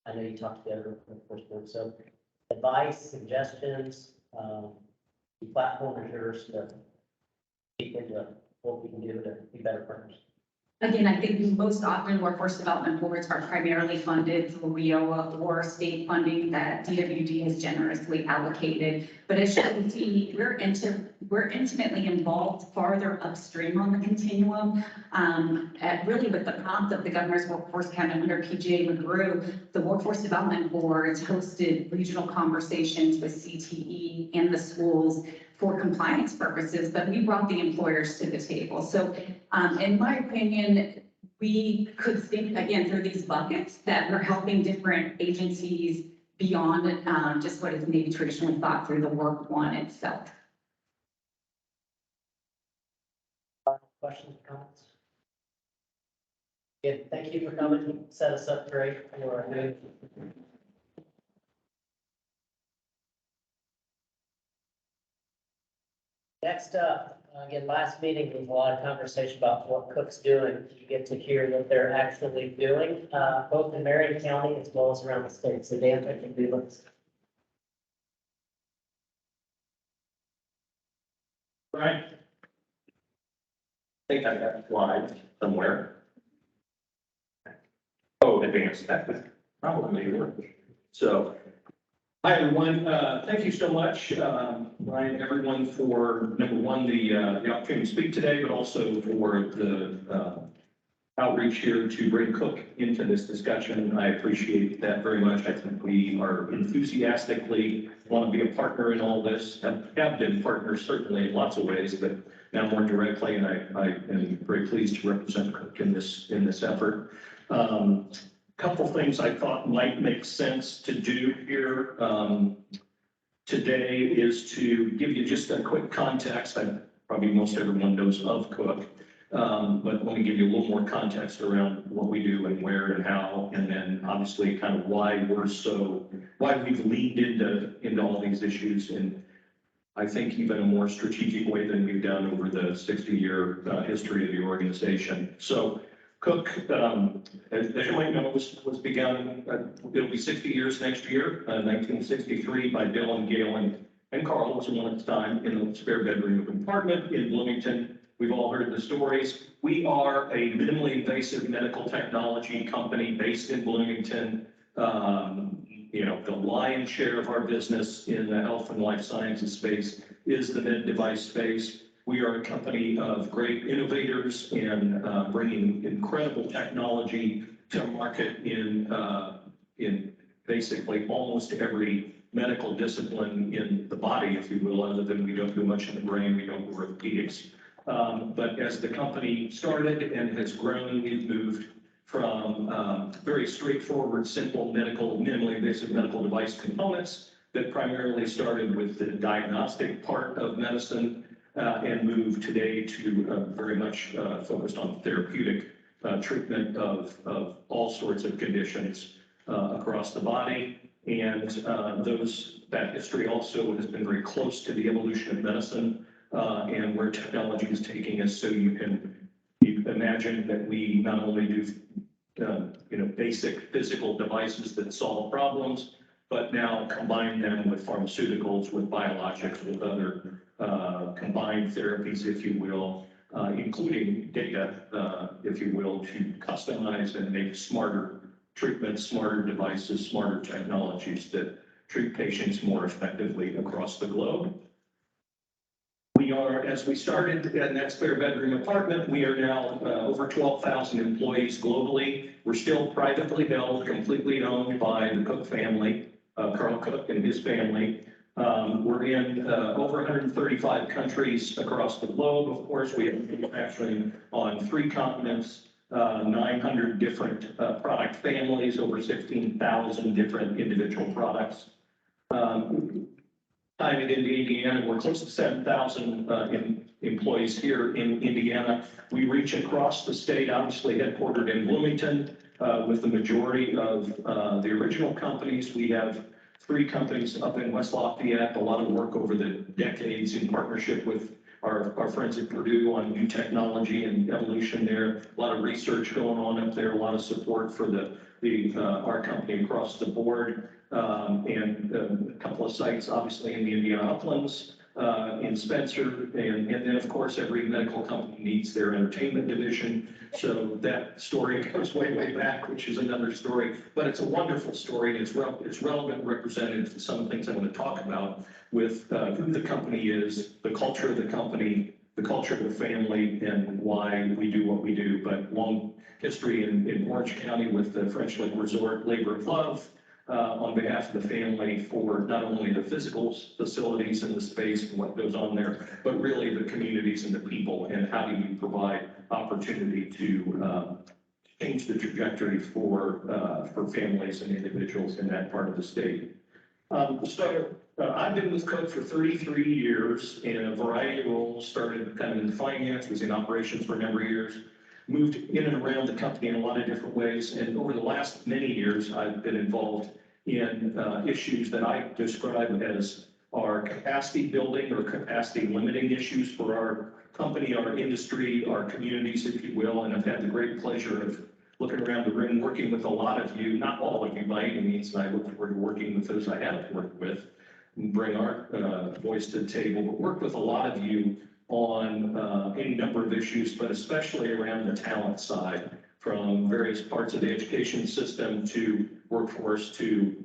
I know you talked to the other workforce board, so advice, suggestions, the platform is yours to speak into what we can do to be better partners. Again, I think most often workforce development boards are primarily funded through WIO or state funding that DWD has generously allocated. But as you can see, we're intimately involved farther upstream on the continuum. Really with the prompt of the governor's workforce cabinet under PJ McGrew, the workforce development boards hosted regional conversations with CTE and the schools for compliance purposes, but we brought the employers to the table. So in my opinion, we could think again through these buckets that we're helping different agencies beyond just what is maybe traditionally thought through the work one itself. Questions, comments? Yeah, thank you for coming. You set us up great for our new. Next up, again, last meeting was a lot of conversation about what Cook's doing. You get to hear what they're actually doing, both in Marion County as well as around the state. So Dan, thank you for doing this. Right. I think I got a slide somewhere. Oh, advanced, that was probably work. So, hi, everyone. Thank you so much, Ryan, everyone, for number one, the opportunity to speak today, but also for the outreach here to bring Cook into this discussion. I appreciate that very much. I think we are enthusiastically want to be a partner in all this, have been partners certainly in lots of ways, but now more directly, and I am very pleased to represent Cook in this effort. Couple things I thought might make sense to do here. today is to give you just a quick context. Probably most everyone knows of Cook. But let me give you a little more context around what we do and where and how, and then obviously kind of why we've leaned into all these issues in, I think, even a more strategic way than we've done over the 60-year history of the organization. So Cook, as you might know, was begun, it'll be 60 years next year, 1963, by Bill and Gail and Carl was one at the time in a spare bedroom apartment in Bloomington. We've all heard the stories. We are a minimally invasive medical technology company based in Bloomington. The lion's share of our business in the health and life sciences space is the med device space. We are a company of great innovators and bringing incredible technology to market in basically almost every medical discipline in the body, if you will, other than we don't do much in the brain, we don't do orthopedics. But as the company started and has grown, we've moved from very straightforward, simple minimally invasive medical device components that primarily started with the diagnostic part of medicine and moved today to very much focused on therapeutic treatment of all sorts of conditions across the body. And that history also has been very close to the evolution of medicine and where technology is taking us. So you can imagine that we not only do basic physical devices that solve problems, but now combine them with pharmaceuticals, with biologics, with other combined therapies, if you will, including data, if you will, to customize and make smarter treatments, smarter devices, smarter technologies that treat patients more effectively across the globe. We are, as we started in that spare bedroom apartment, we are now over 12,000 employees globally. We're still privately held, completely owned by the Cook family, Carl Cook and his family. We're in over 135 countries across the globe. Of course, we have manufacturing on 3 continents, 900 different product families, over 16,000 different individual products. Time in Indiana, we're close to 7,000 employees here in Indiana. We reach across the state, obviously headquartered in Bloomington, with the majority of the original companies. We have 3 companies up in West Lafayette, a lot of work over the decades in partnership with our friends at Purdue on new technology and evolution there. A lot of research going on up there, a lot of support for our company across the board. And a couple of sites, obviously, in the Indiana Uplands, in Spencer, and then, of course, every medical company needs their entertainment division. So that story goes way, way back, which is another story. But it's a wonderful story, and it's relevant, representative to some things I want to talk about with who the company is, the culture of the company, the culture of the family, and why we do what we do. But long history in Orange County with the French Lake Resort Labor of Love, on behalf of the family, for not only the physical facilities and the space and what goes on there, but really the communities and the people, and how do you provide opportunity to change the trajectory for families and individuals in that part of the state. I've been with Cook for 33 years in a variety of roles, started kind of in finance, was in operations for a number of years, moved in and around the company in a lot of different ways. And over the last many years, I've been involved in issues that I describe as our capacity building or capacity limiting issues for our company, our industry, our communities, if you will. And I've had the great pleasure of looking around the room, working with a lot of you, not all of you by any means, and I look forward to working with those I haven't worked with and bring our voice to the table, but work with a lot of you on any number of issues, but especially around the talent side, from various parts of the education system to workforce to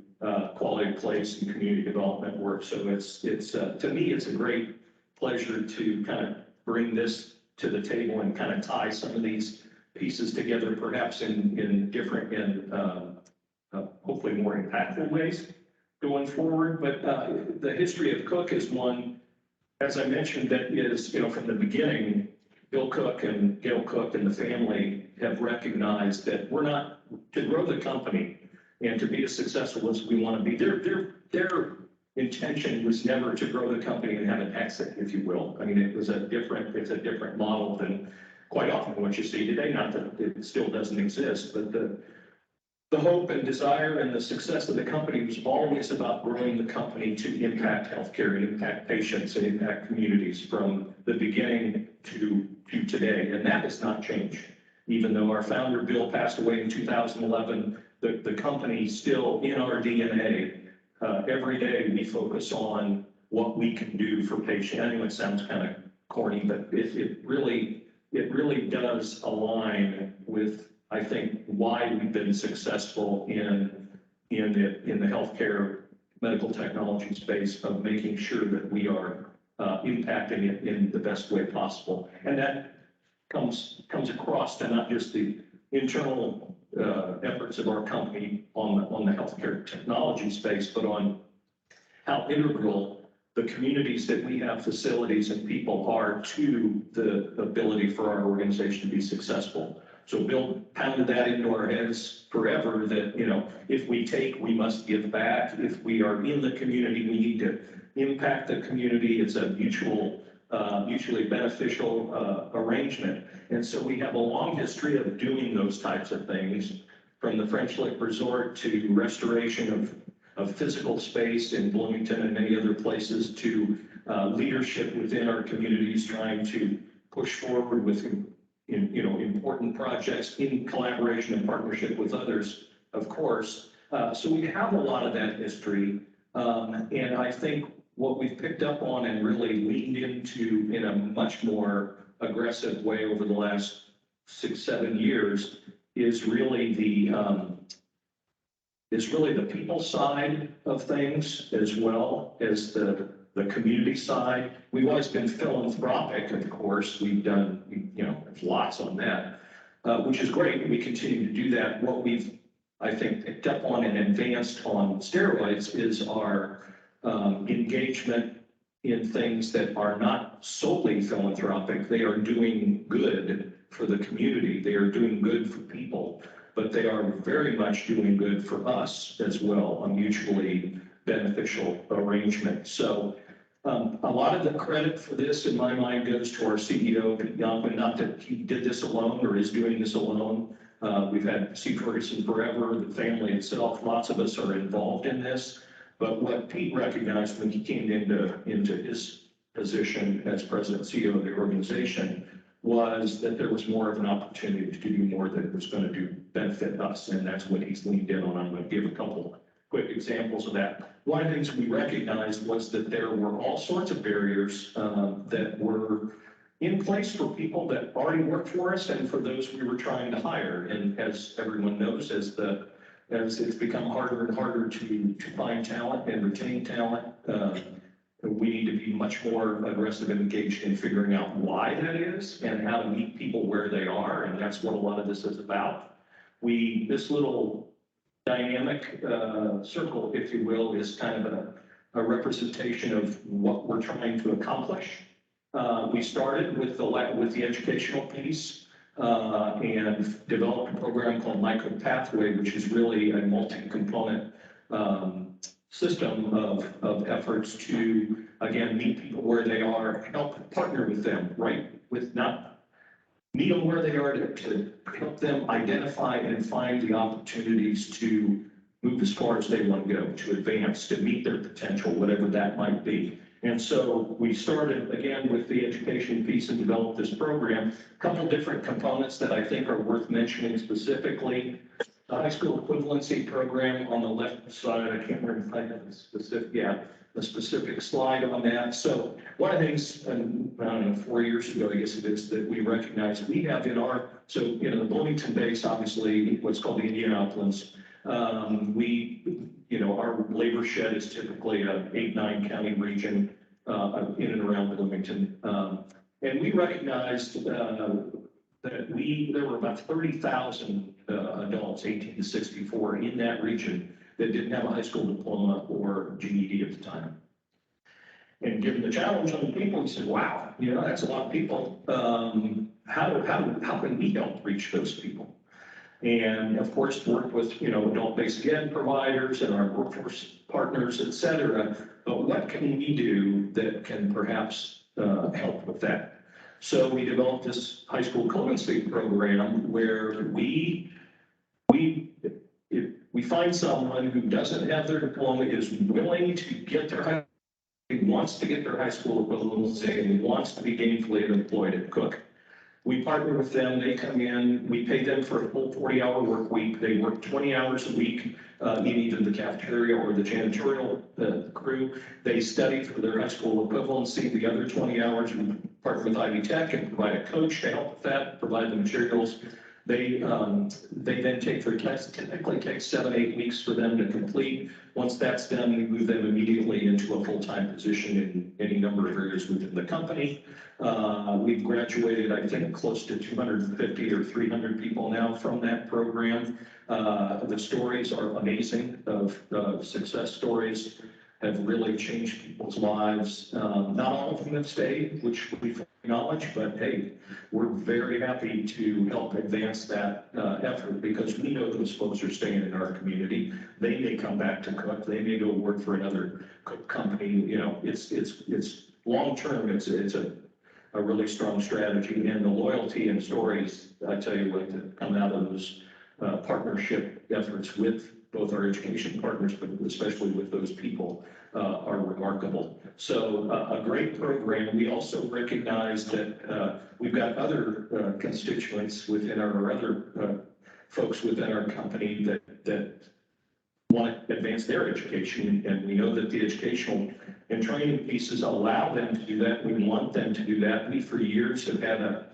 quality of place and community development work. So it's to me, it's a great pleasure to kind of bring this to the table and kind of tie some of these pieces together, perhaps in different and hopefully more impactful ways going forward. But the history of Cook is one, as I mentioned, that is, from the beginning, Bill Cook and Gail Cook and the family have recognized that we're not, to grow the company and to be as successful as we want to be, their intention was never to grow the company and have an exit, if you will. I mean, it's a different model than quite often what you see today. Not that it still doesn't exist, but the hope and desire and the success of the company was always about growing the company to impact healthcare and impact patients and impact communities from the beginning to today. And that has not changed. Even though our founder, Bill, passed away in 2011, the company still in our DNA. Every day we focus on what we can do for patients. I know it sounds kind of corny, but it really does align with, I think, why we've been successful in the healthcare medical technology space of making sure that we are impacting it in the best way possible. And that comes across to not just the internal efforts of our company on the healthcare technology space, but on how integral the communities that we have facilities and people are to the ability for our organization to be successful. So Bill pounded that into our heads forever that, you know, if we take, we must give back. If we are in the community, we need to impact the community. It's a mutually beneficial arrangement. And so we have a long history of doing those types of things, from the French Lick Resort to restoration of physical space in Bloomington and many other places, to leadership within our communities, trying to push forward with important projects in collaboration and partnership with others, of course. So we have a lot of that history. And I think what we've picked up on and really leaned into in a much more aggressive way over the last 6-7 years is really the people side of things, as well as the community side. We've always been philanthropic, of course. We've done, lots on that, which is great. We continue to do that. What we've, I think, picked up on and advanced on steroids is our engagement in things that are not solely philanthropic. They are doing good for the community. They are doing good for people, but they are very much doing good for us as well, a mutually beneficial arrangement. So a lot of the credit for this, in my mind, goes to our CEO, Pete Youngman. Not that he did this alone or is doing this alone. We've had C. Ferguson forever, the family itself. Lots of us are involved in this. But what Pete recognized when he came into his position as president and CEO of the organization was that there was more of an opportunity to do more that was going to benefit us. And that's what he's leaned in on. I'm going to give a couple quick examples of that. One of the things we recognized was that there were all sorts of barriers that were in place for people that already worked for us and for those we were trying to hire. And as everyone knows, as it's become harder and harder to find talent and retain talent, we need to be much more aggressive and engaged in figuring out why that is and how to meet people where they are. And that's what a lot of this is about. This little dynamic circle, if you will, is kind of a representation of what we're trying to accomplish. We started with the educational piece and developed a program called Micro Pathway, which is really a multi-component system of efforts to, again, meet people where they are, help partner with them, right? Meet them where they are to help them identify and find the opportunities to move as far as they want to go, to advance, to meet their potential, whatever that might be. And so we started again with the education piece and developed this program. A couple different components that I think are worth mentioning specifically. The high school equivalency program on the left side, I can't remember if I have a specific slide on that. So one of the things, I don't know, 4 years ago, I guess it is, that we recognized we have in our, the Bloomington base, obviously, what's called the Indianapolis. Our labor shed is typically an 8-9 county region in and around Bloomington. And we recognized that there were about 30,000 adults, 18 to 64, in that region that didn't have a high school diploma or GED at the time. And given the challenge on the people, we said, wow, that's a lot of people. How can we help reach those people? And of course, worked with, adult-based ed providers and our workforce partners, et cetera, but what can we do that can perhaps help with that? So we developed this high school truancy program where if we find someone who doesn't have their diploma, is willing to get their wants to get their high school equivalency and wants to be gainfully employed at Cook. We partner with them, they come in, we pay them for a full 40-hour work week. They work 20 hours a week in either the cafeteria or the janitorial crew. They study for their high school equivalency. The other 20 hours, we partner with Ivy Tech and provide a coach to help with that, provide the materials. They then take their test. Typically takes 7-8 weeks for them to complete. Once that's done, we move them immediately into a full-time position in any number of areas within the company. We've graduated, I think, close to 250 or 300 people now from that program. The stories are amazing of success stories, have really changed people's lives. Not all of them have stayed, which we acknowledge, but hey, we're very happy to help advance that effort because we know those folks are staying in our community. They may come back to Cook, they may go work for another Cook company. You know, it's long-term, it's a really strong strategy, and the loyalty and stories, I tell you what, that come out of those partnership efforts with both our education partners, but especially with those people, are remarkable. So a great program. We also recognize that we've got other constituents within our other folks within our company that want to advance their education, and we know that the educational and training pieces allow them to do that. We want them to do that. We, for years, have had a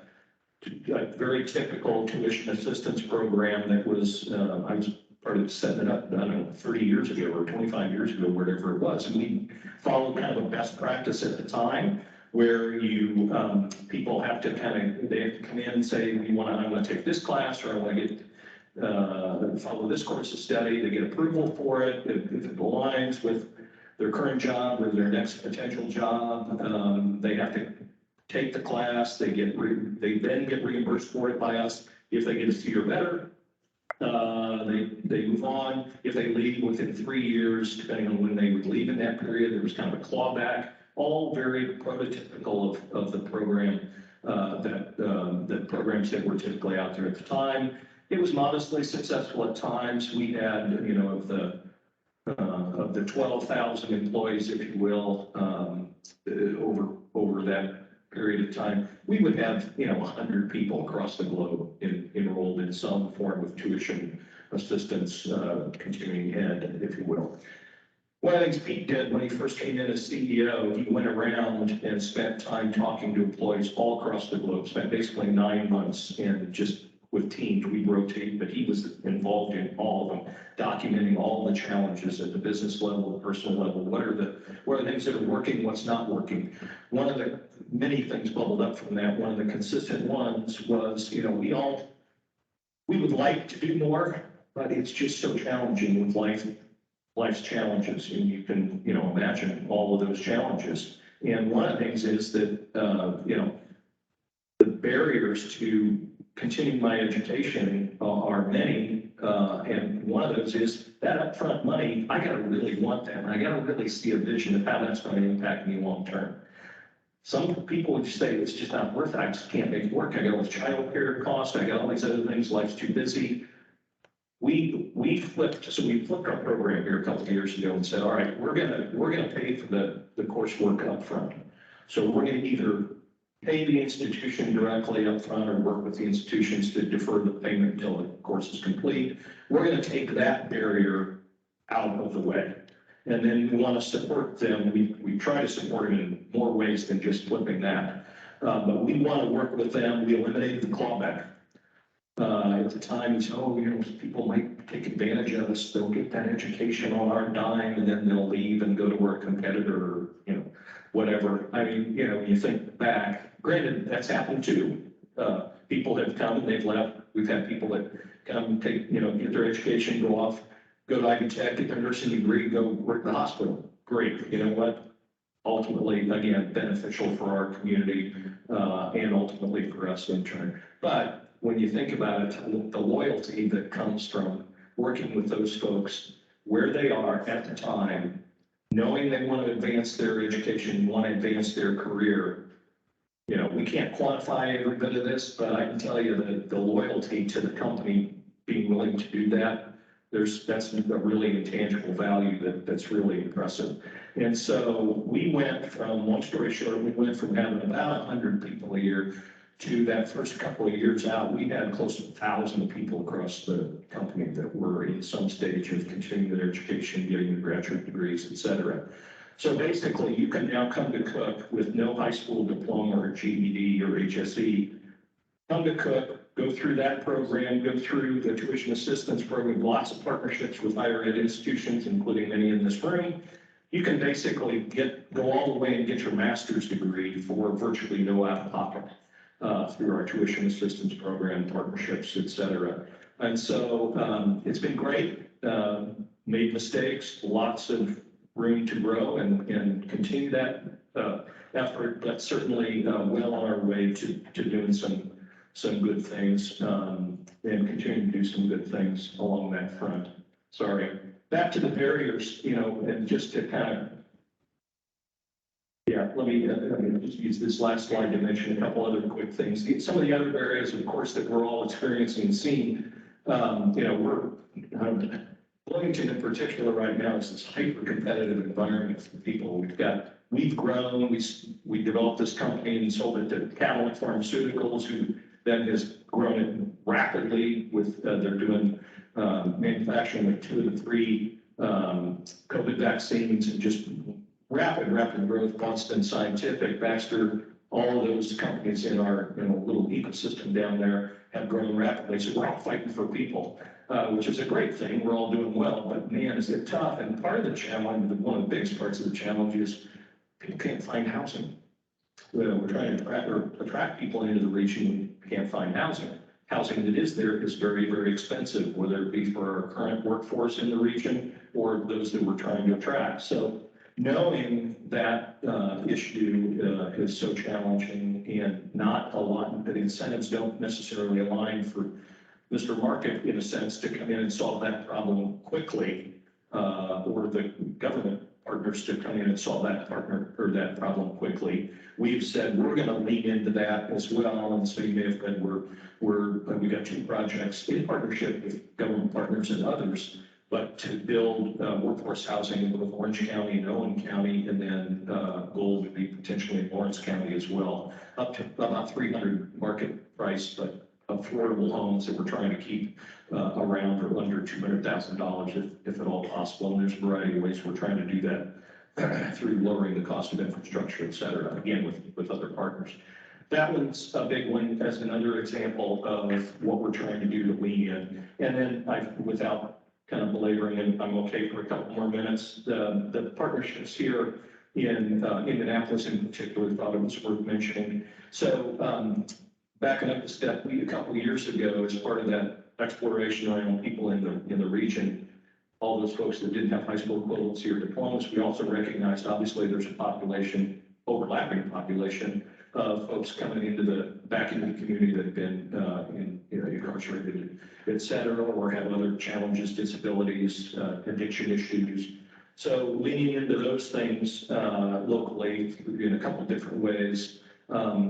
very typical tuition assistance program that was, I was part of setting it up, I don't know, 30 years ago or 25 years ago, whatever it was. And we followed kind of a best practice at the time where you, people have to they have to come in and say, I want to take this class, or I want to get, follow this course of study. They get approval for it. If it aligns with their current job or their next potential job, they have to take the class. They then get reimbursed for it by us. If they get a C or better, they move on. If they leave within 3 years, depending on when they would leave in that period, there was kind of a clawback, all very prototypical of the program, the programs that were typically out there at the time. It was modestly successful at times. We had, you know, of the 12,000 employees, if you will, over that period of time, we would have, you know, 100 people across the globe enrolled in some form of tuition assistance, continuing ed, if you will. One of the things Pete did when he first came in as CEO, he went around and spent time talking to employees all across the globe, spent basically 9 months and just with teams, we rotate, but he was involved in all of them, documenting all the challenges at the business level, the personal level. What are the things that are working, what's not working? One of the many things bubbled up from that. One of the consistent ones was, you know, we would like to do more, but it's just so challenging with life's challenges, and you can, you know, imagine all of those challenges. And one of the things is that, you know, the barriers to continuing my education are many, and one of those is that upfront money. I got to really want that, and I got to really see a vision of how that's going to impact me long term. Some people would just say it's just not worth it. I just can't make it work. I got all this child care costs. I got all these other things. Life's too busy. We flipped our program here a couple of years ago and said, all right, we're gonna pay for the coursework up front. So we're gonna either pay the institution directly up front or work with the institutions to defer the payment until the course is complete. We're gonna take that barrier out of the way. And then we want to support them. We try to support them in more ways than just flipping that. But we want to work with them. We eliminated the clawback. At the time, we said, oh, you know, people might take advantage of us. They'll get that education on our dime, and then they'll leave and go to our competitor, or, you know, whatever. I mean, you know, you think back, granted, that's happened too. People have come and they've left. We've had people that come take, you know, get their education, go off, go to Ivy Tech, get their nursing degree, go work in the hospital. Great. You know what? Ultimately, again, beneficial for our community, and ultimately for us in turn. But when you think about it, the loyalty that comes from working with those folks where they are at the time, knowing they want to advance their education, want to advance their career. You know, we can't quantify every bit of this, but I can tell you that the loyalty to the company being willing to do that, that's a really intangible value that's really impressive. And so we went from, long story short, we went from having about 100 people a year to that first couple of years out, we had close to 1,000 people across the company that were in some stage of continuing their education, getting graduate degrees, et cetera. So basically, you can now come to Cook with no high school diploma or GED or HSE. Come to Cook, go through that program, go through the tuition assistance program, lots of partnerships with higher ed institutions, including many in this room. You can basically go all the way and get your master's degree for virtually no out-of-pocket through our tuition assistance program, partnerships, et cetera. And so it's been great, made mistakes, lots of room to grow and continue that effort, but certainly well on our way to doing some good things and continuing to do some good things along that front. Sorry. Back to the barriers, you know, and just to kind of, yeah, let me just use this last slide to mention a couple other quick things. Some of the other barriers, of course, that we're all experiencing and seeing, you know, Bloomington in particular right now is this hyper-competitive environment for people. We've grown, we developed this company and sold it to Catalent Pharmaceuticals, who then has grown it rapidly with, they're doing manufacturing of 2 of the 3 COVID vaccines and just rapid growth. Boston Scientific, Baxter, all of those companies in our little ecosystem down there have grown rapidly. So we're all fighting for people. Which is a great thing. We're all doing well, but man, is it tough. And part of the challenge, one of the biggest parts of the challenge is people can't find housing. We're trying to attract people into the region, we can't find housing. Housing that is there is very expensive, whether it be for our current workforce in the region or those that we're trying to attract. So knowing that issue is so challenging and not a lot, the incentives don't necessarily align for Mr. Market, in a sense, to come in and solve that problem quickly, or the government partners to come in and solve that that problem quickly. We've said we're going to lean into that as well, and so you may have read we got 2 projects in partnership with government partners and others, but to build workforce housing in both Orange County and Owen County, and then goal would be potentially in Lawrence County as well, up to about 300 market price, but affordable homes that we're trying to keep around or under $200,000 if at all possible. And there's a variety of ways we're trying to do that through lowering the cost of infrastructure, et cetera, again, with other partners. That one's a big one as another example of what we're trying to do to lean in. And then without kind of belaboring, and I'm okay for a couple more minutes, the partnerships here in Indianapolis in particular, thought it was worth mentioning. So backing up a step, a couple of years ago, as part of that exploration around people in the region, all those folks that didn't have high school equivalency or diplomas, we also recognized, obviously, there's a overlapping population of folks coming back into the community that have been incarcerated, et cetera, or have other challenges, disabilities, addiction issues. So leaning into those things locally in a couple different ways.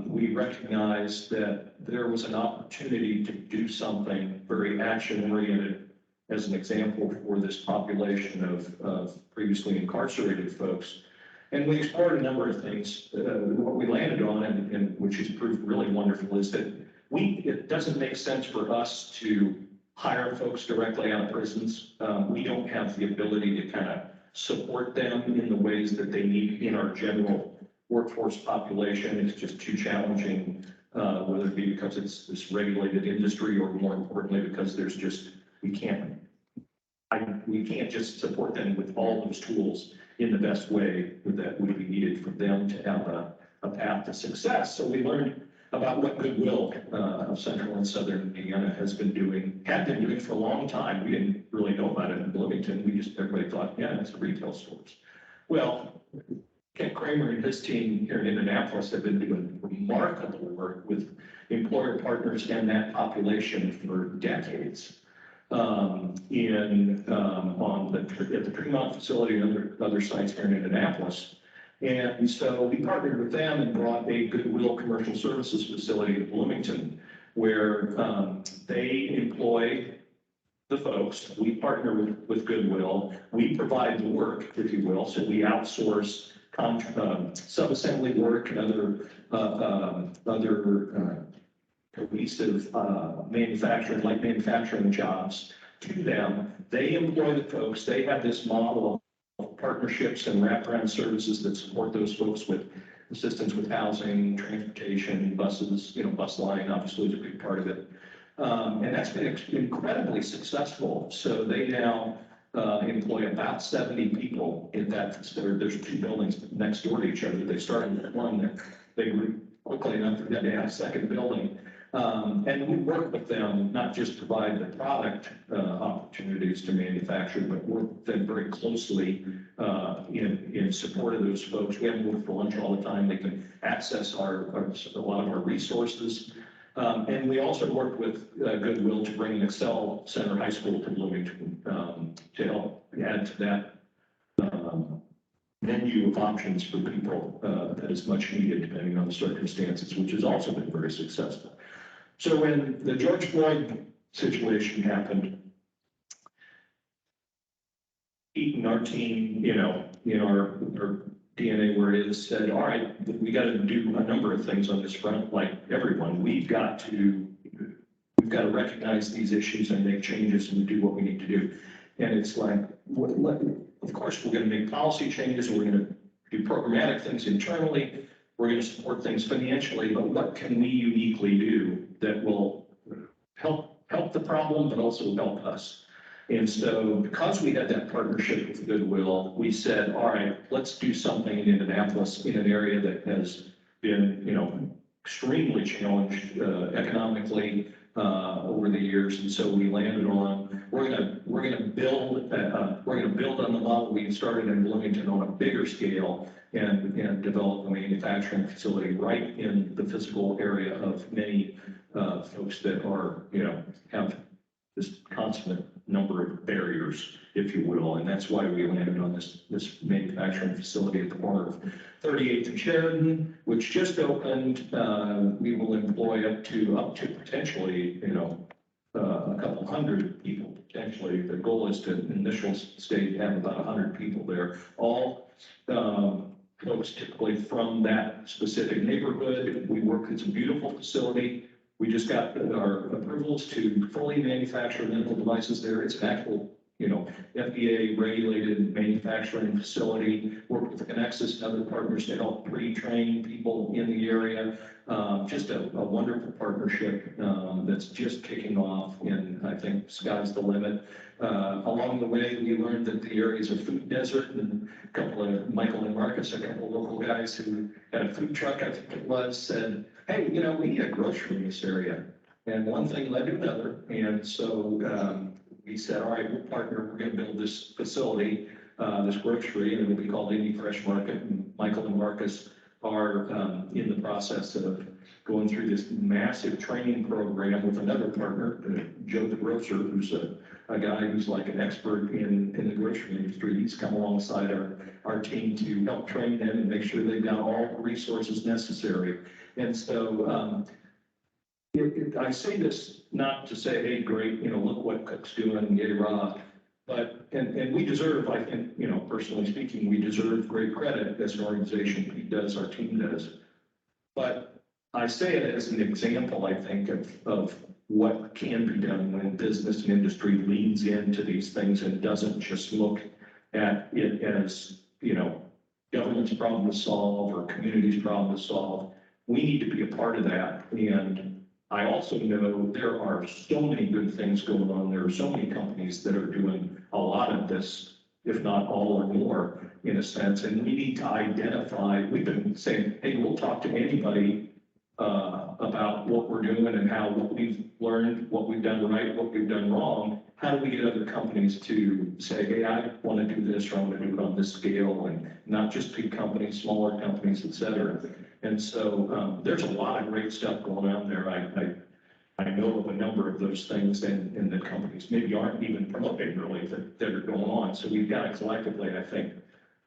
We recognized that there was an opportunity to do something very action-oriented as an example for this population of previously incarcerated folks. And we explored a number of things. What we landed on, and which has proved really wonderful, is that it doesn't make sense for us to hire folks directly out of prisons. We don't have the ability to kind of support them in the ways that they need in our general workforce population. It's just too challenging, whether it be because it's this regulated industry or more importantly, because there's just, we can't just support them with all those tools in the best way that would be needed for them to have a path to success. So we learned about what Goodwill of Central and Southern Indiana had been doing for a long time. We didn't really know about it in Bloomington. Everybody thought, yeah, it's retail stores. Well, Ken Kramer and his team here in Indianapolis have been doing remarkable work with employer partners and that population for decades. at the Tremont facility and other sites here in Indianapolis. And so we partnered with them and brought a Goodwill Commercial Services facility to Bloomington, where they employ the folks. We partner with Goodwill. We provide the work, if you will. So we outsource sub-assembly work and other cohesive manufacturing jobs to them. They employ the folks. They have this model of partnerships and wraparound services that support those folks with assistance with housing, transportation, buses, bus line obviously is a big part of it. And that's been incredibly successful. So they now employ about 70 people in that facility. There's 2 buildings next door to each other. They started with one, they grew quickly enough for them to have a second building. And we work with them, not just provide the product opportunities to manufacture, but work with them very closely in support of those folks. We have them over for lunch all the time. They can access a lot of our resources. And we also work with Goodwill to bring an Excel Center High School to Bloomington to help add to that menu of options for people that is much needed depending on the circumstances, which has also been very successful. So when the George Floyd situation happened, Eaton, our team, our DNA where it is, said, all right, we got to do a number of things on this front, like everyone. We've got to recognize these issues and make changes and do what we need to do. And it's like, of course, we're going to make policy changes, and we're going to do programmatic things internally. We're going to support things financially, but what can we uniquely do that will help the problem, but also help us? And so because we had that partnership with Goodwill, we said, all right, let's do something in Indianapolis in an area that has been, extremely challenged economically over the years. And so we landed on, we're gonna build on the model we started in Bloomington on a bigger scale and develop a manufacturing facility right in the physical area of many folks that are, have this constant number of barriers, if you will. And that's why we landed on this manufacturing facility at the corner of 38th and Sheridan, which just opened. We will employ up to potentially, a couple hundred people potentially. The goal is to initial state have about 100 people there, all folks typically from that specific neighborhood. We work, it's a beautiful facility. We just got our approvals to fully manufacture medical devices there. It's an actual, FDA regulated manufacturing facility. Work with Connexus and other partners to help pre-train people in the area. Just a wonderful partnership that's just kicking off, and I think sky's the limit. Along the way, we learned that the area is a food desert, and a couple of Michael and Marcus, a couple of local guys who had a food truck, I think it was, said, hey, we need a grocery in this area. And one thing led to another. And so we said, all right, we'll partner. We're going to build this facility, this grocery, and it'll be called Indy Fresh Market. And Michael and Marcus are in the process of going through this massive training program with another partner, Joe the grocer, who's a guy who's like an expert in the grocery industry. He's come alongside our team to help train them and make sure they've got all the resources necessary. And so I say this not to say, hey, great, look what Cook's doing, yay, rah. But, and we deserve, I think, personally speaking, we deserve great credit as an organization. He does, our team does. But I say it as an example, I think, of what can be done when business and industry leans into these things and doesn't just look at it as, government's problem to solve or community's problem to solve. We need to be a part of that. And I also know there are so many good things going on. There are so many companies that are doing a lot of this, if not all or more, in a sense. And we need to identify, we've been saying, hey, we'll talk to anybody about what we're doing and how what we've learned, what we've done right, what we've done wrong. How do we get other companies to say, hey, I want to do this, or I want to do it on this scale, and not just big companies, smaller companies, et cetera. And so there's a lot of great stuff going on there. I know of a number of those things and the companies maybe aren't even promoting really that are going on. So we've got to collectively, I think,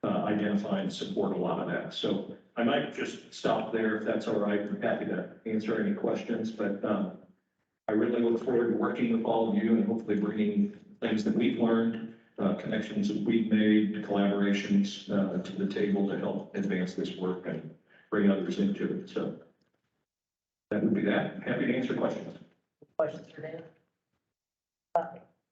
identify and support a lot of that. So I might just stop there if that's all right. I'm happy to answer any questions, but I really look forward to working with all of you and hopefully bringing things that we've learned, connections that we've made, collaborations to the table to help advance this work and bring others into it. So that would be that. Happy to answer questions. Questions for Dan?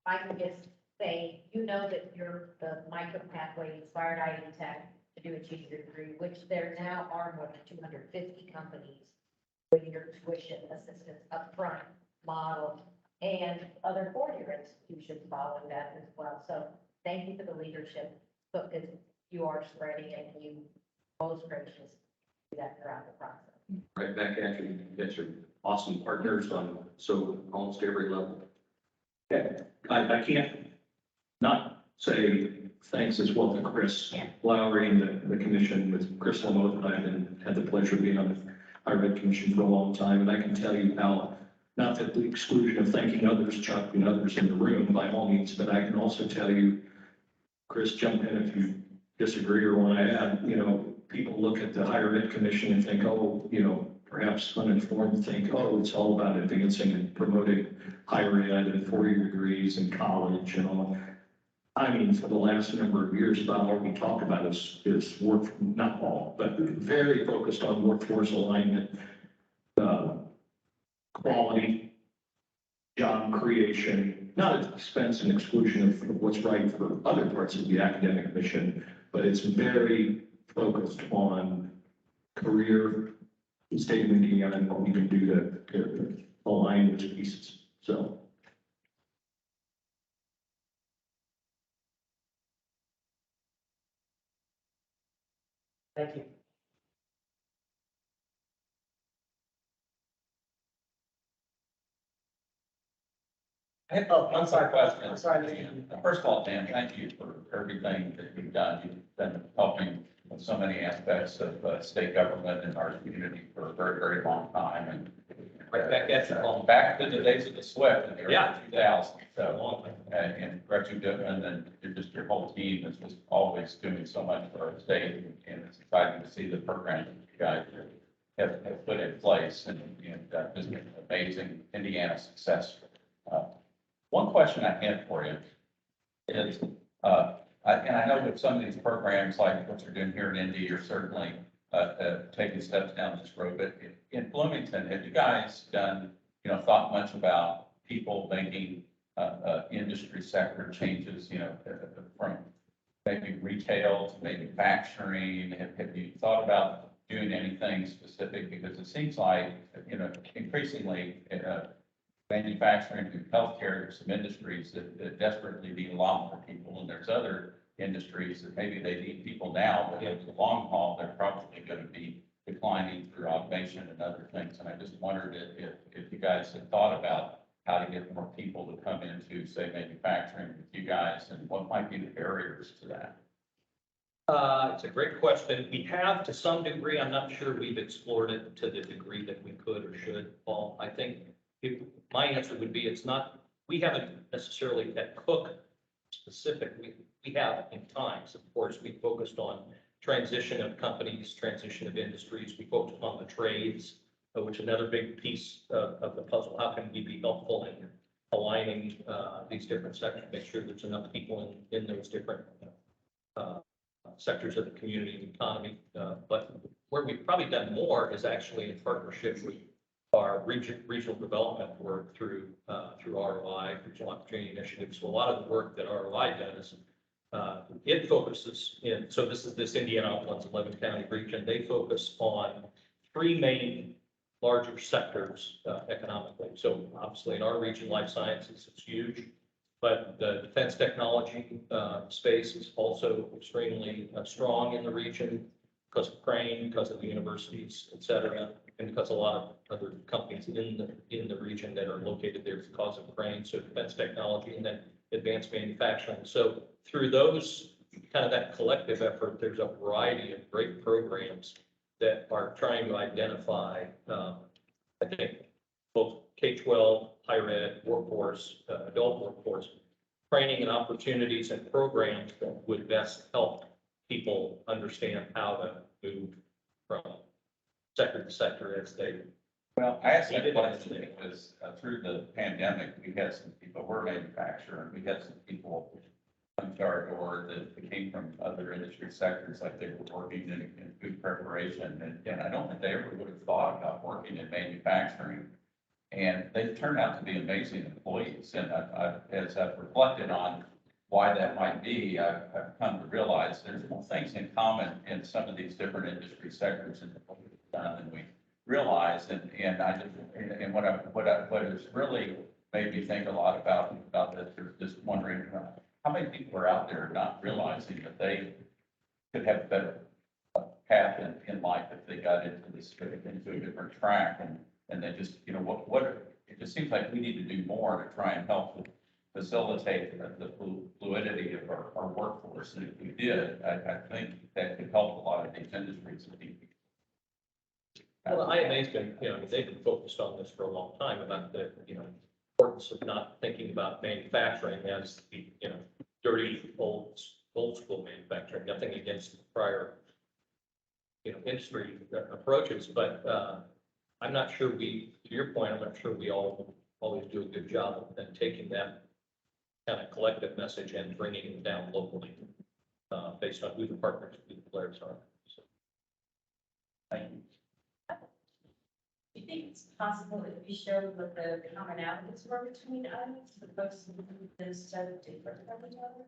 I can just say, you know that you're the micro pathway inspired IE Tech to do a 2-year degree, which there now are more than 250 companies with your tuition assistance upfront model, and other 4-year institutions following that as well. So thank you for the leadership, because you are spreading and you most gracious do that throughout the process. Right back at you. You guys are awesome partners on so almost every level. Yeah, I can't not say thanks as well to Chris Lowry and the commission with Chris Lamoth. I've had the pleasure of being on the higher ed commission for a long time, and I can tell you how, not at the exclusion of thanking others, Chuck and others in the room by all means, but I can also tell you, Chris, jump in if you disagree or want to add, people look at the higher ed commission and think, oh, perhaps uninformed think, oh, it's all about advancing and promoting higher ed and 4-year degrees and college and all. I mean, for the last number of years, about all we talk about is work, not all, but very focused on workforce alignment, quality, job creation, not at the expense and exclusion of what's right for other parts of the academic mission, but it's very focused on career, state of Indiana, and what we can do to align those pieces. So. Thank you. I'm sorry, question. I'm sorry. First of all, Dan, thank you for everything that you've done. You've been helping with so many aspects of state government and our community for a very, very long time. And Right back at you. Back to the days of the SWIFT in the early Yeah. 2000s. So, and Gretchen Goodman and your whole team is just always doing so much for our state. And it's exciting to see the program that you guys have put in place and just an amazing Indiana success. One question I have for you is, and I know that some of these programs, like what you're doing here in Indy, are certainly taking steps down this road, but in Bloomington, have you guys done, thought much about people making industry sector changes, from maybe retail to manufacturing? Have you thought about doing anything specific? Because it seems like, increasingly, manufacturing to healthcare, there's some industries that desperately need a lot more people, and there's other industries that maybe they need people now, but in the long haul, they're probably going to be declining through automation and other things. And I just wondered if you guys had thought about how to get more people to come into, say, manufacturing with you guys, and what might be the barriers to that? It's a great question. We have to some degree. I'm not sure we've explored it to the degree that we could or should, Paul. I think my answer would be it's not, we haven't necessarily at Cook specifically. We have in times, of course, we focused on transition of companies, transition of industries. We focused on the trades, which is another big piece of the puzzle. How can we be helpful in aligning these different sectors, make sure there's enough people in those different sectors of the community and economy. But where we've probably done more is actually in partnership with our regional development work through ROI, Regional Opportunity Initiative. So a lot of the work that ROI does, it focuses in, so this Indianapolis 11 county region, they focus on 3 main larger sectors economically. So obviously in our region, life sciences is huge, but the defense technology space is also extremely strong in the region because of Crane, because of the universities, et cetera, and because a lot of other companies in the region that are located there because of Crane. So defense technology and then advanced manufacturing. So through those, kind of that collective effort, there's a variety of great programs that are trying to identify, I think, both K-12, higher ed, workforce, adult workforce, training and opportunities and programs that would best help people understand how to move from sector to sector as they. Well, I asked that question because through the pandemic, we had some people, we're manufacturing, we had some people come to our door that came from other industry sectors, like they were working in food preparation. And I don't think they ever would have thought about working in manufacturing. And they've turned out to be amazing employees. And as I've reflected on why that might be, I've come to realize there's more things in common in some of these different industry sectors than we realize. And what has really made me think a lot about this, is just wondering how many people are out there not realizing that they could have a better path in life if they got into a different track. And they just, it just seems like we need to do more to try and help facilitate the fluidity of our workforce. And if we did, I think that could help a lot of these industries. Well, IMA's been, they've been focused on this for a long time about the, importance of not thinking about manufacturing as the, dirty, old school manufacturing, nothing against prior, industry approaches, but, I'm not sure to your point, I'm not sure we all always do a good job of then taking that kind of collective message and bringing it down locally, based on who the partners, who the players are. So, Thank you. Do you think it's possible if we showed what the commonalities were between items, as opposed to the so different from each other?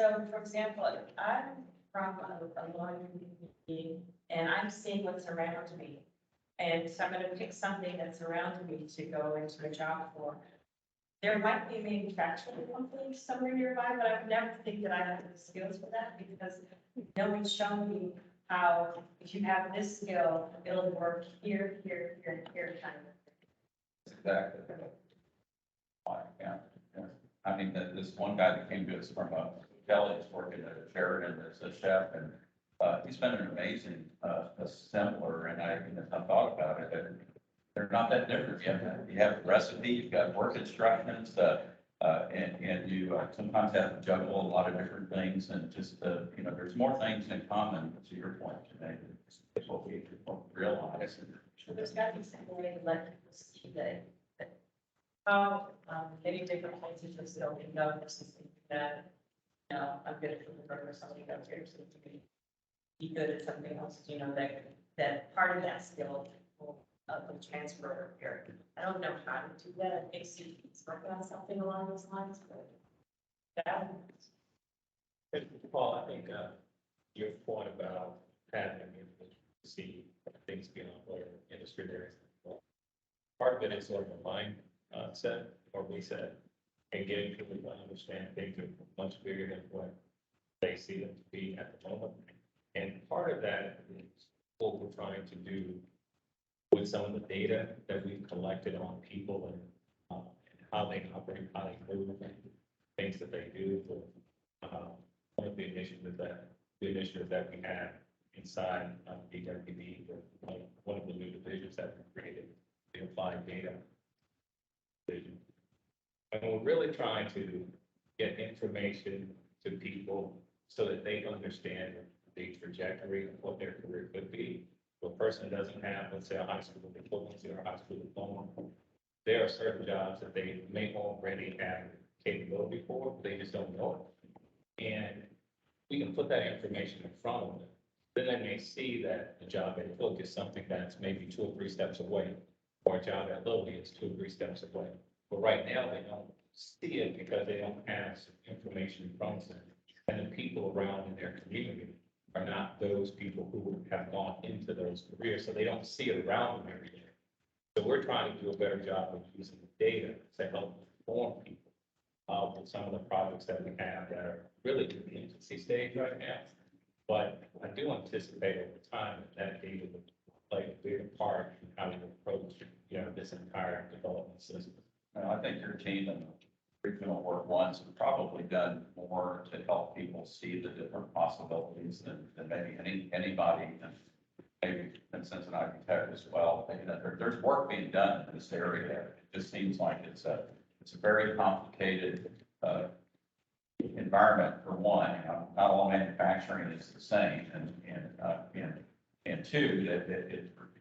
So, for example, I'm from a large community, and I'm seeing what's around me. And so I'm going to pick something that's around me to go into a job for. There might be a manufacturing company somewhere nearby, but I would never think that I have the skills for that, because no one's shown me how, if you have this skill, it'll work here, here, here, here, kind of. Exactly. Yeah. I mean, this one guy that came to us from Kelly is working at a Sheridan as a chef, and he's been an amazing assembler. And I thought about it, and they're not that different. You have a recipe, you've got work instructions, and you sometimes have to juggle a lot of different things, and just there's more things in common, to your point today. It's what we realize. So there's got to be some way to let people see that how many different places of skill can go versus thinking that, I'm good at the burger, something else here, so you can be good at something else, that part of that skill will transfer here. I don't know how to do that. I think Steve's working on something along those lines, but that. Paul, I think your point about having to see things beyond what industry there is. Part of it is sort of a mindset or reset, and getting people to understand things are much bigger than what they see them to be at the moment. And part of that is what we're trying to do with some of the data that we've collected on people and how they operate, how they move, and things that they do. One of the initiatives that we have inside DWD, one of the new divisions that we created, the applied data division. And we're really trying to get information to people so that they understand the trajectory of what their career could be. If a person doesn't have, let's say, a high school equivalency or a high school diploma, there are certain jobs that they may already have capability for, but they just don't know it. And we can put that information in front of them. Then they may see that the job at Cook is something that's maybe 2 or 3 steps away, or a job at Lilly is 2 or 3 steps away. But right now, they don't see it because they don't have information from them. And the people around in their community are not those people who have gone into those careers, so they don't see it around them every day. So we're trying to do a better job of using the data to help inform people with some of the projects that we have that are really in the infancy stage right now. But I do anticipate over time that data will play a bigger part in how we approach, this entire development system. I think your team and regional work ones have probably done more to help people see the different possibilities than maybe anybody, and maybe in Cincinnati Tech as well. There's work being done in this area just seems like it's a very complicated, environment for one. You know, not all manufacturing is the same, and two, that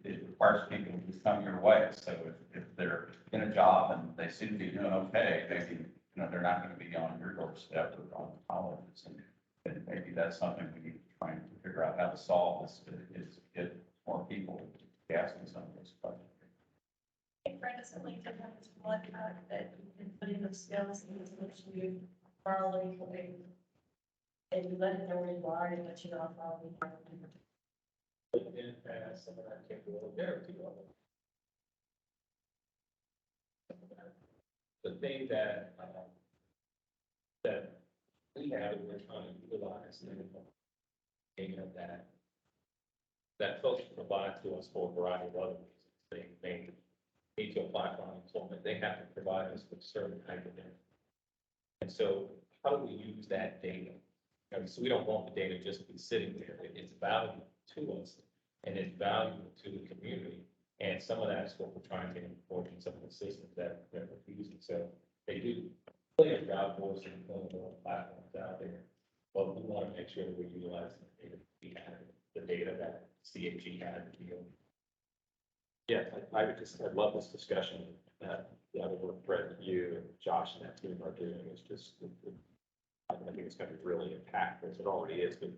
it requires people to come your way. So if they're in a job and they seem to be doing okay, maybe, they're not going to be on your doorstep or on colleges. And maybe that's something we need to try and figure out how to solve is get more people asking some of those questions. Brenda, something to have this podcast that you can put in the skills and which you thoroughly, and you let it know where you are and let you know how far we are. In past, some of that came a little there too. The thing that we have, and we're trying to utilize, and that folks provide to us for a variety of other reasons. They need to apply for unemployment, they have to provide us with certain type of data. And so how do we use that data? So we don't want the data just to be sitting there. It's valuable to us and it's valuable to the community. And some of that is what we're trying to import in some of the systems that we're using. So they do plenty of job boards and platforms out there. But we want to make sure that we're utilizing the data we have, the data that CHG had to deal. Yeah, I'd love this discussion that the other work Brett, you and Josh and that team are doing is just, I think it's going to be really impactful. It already is, but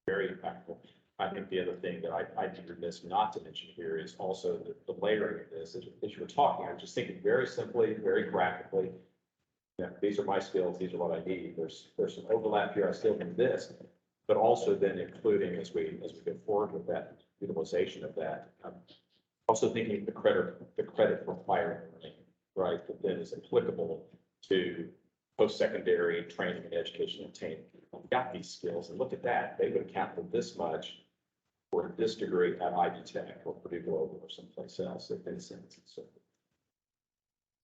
very impactful. I think the other thing that I'd be remiss not to mention here is also the layering of this. As you were talking, I'm just thinking very simply, very practically. These are my skills. These are what I need. There's some overlap here. I still need this, but also then including as we go forward with that utilization of that. Also thinking the credit required, right, that then is applicable to post-secondary training and education obtained. I've got these skills, and look at that. They would account for this much for this degree at Ivy Tech or Purdue Global or someplace else, if any sense. So,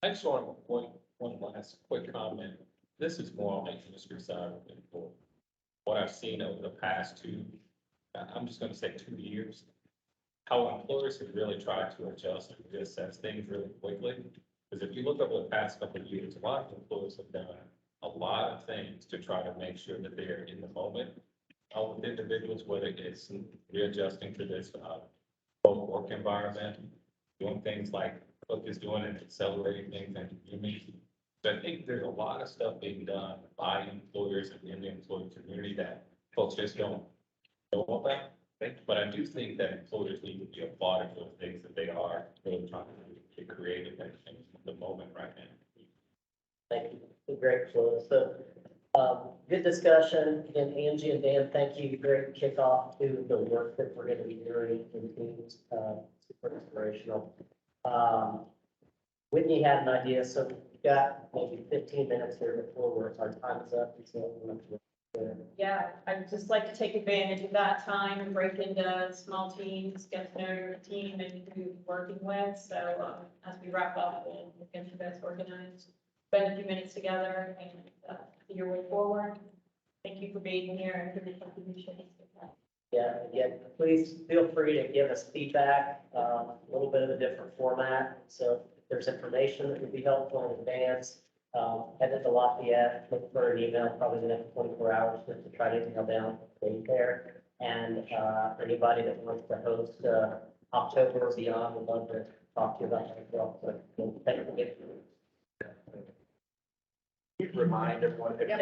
I just want one last quick comment. This is more on the industry side of it. For what I've seen over the past I'm just going to say 2 years, how employers have really tried to adjust and reassess things really quickly. Because if you look over the past couple of years, a lot of employers have done a lot of things to try to make sure that they're in the moment with individuals, whether it's readjusting to this both work environment, doing things like Cook is doing and accelerating things and community. So I think there's a lot of stuff being done by employers and in the employee community that folks just don't know about. But I do think that employers need to be applauded for the things that they are really trying to get creative and in the moment right now. Thank you. Great, Flo. So, good discussion. Again, Angie and Dan, thank you. Great kickoff to the work that we're going to be doing in teams. Super inspirational. Whitney had an idea, so we've got maybe 15 minutes here before our time is up. So Yeah, I'd just like to take advantage of that time and break into small teams, get to know your team and who you're working with. So as we wrap up, we'll get you guys organized, spend a few minutes together and see your way forward. Thank you for being here and for the contributions. yeah, again, please feel free to give us feedback, a little bit of a different format. So if there's information that would be helpful in advance, head to Lafayette, look for an email, probably the next 24 hours, just to try to nail down the date there. And for anybody that wants to host October or beyond, we'd love to talk to you about that as well. So thank you. you remind everyone. Okay.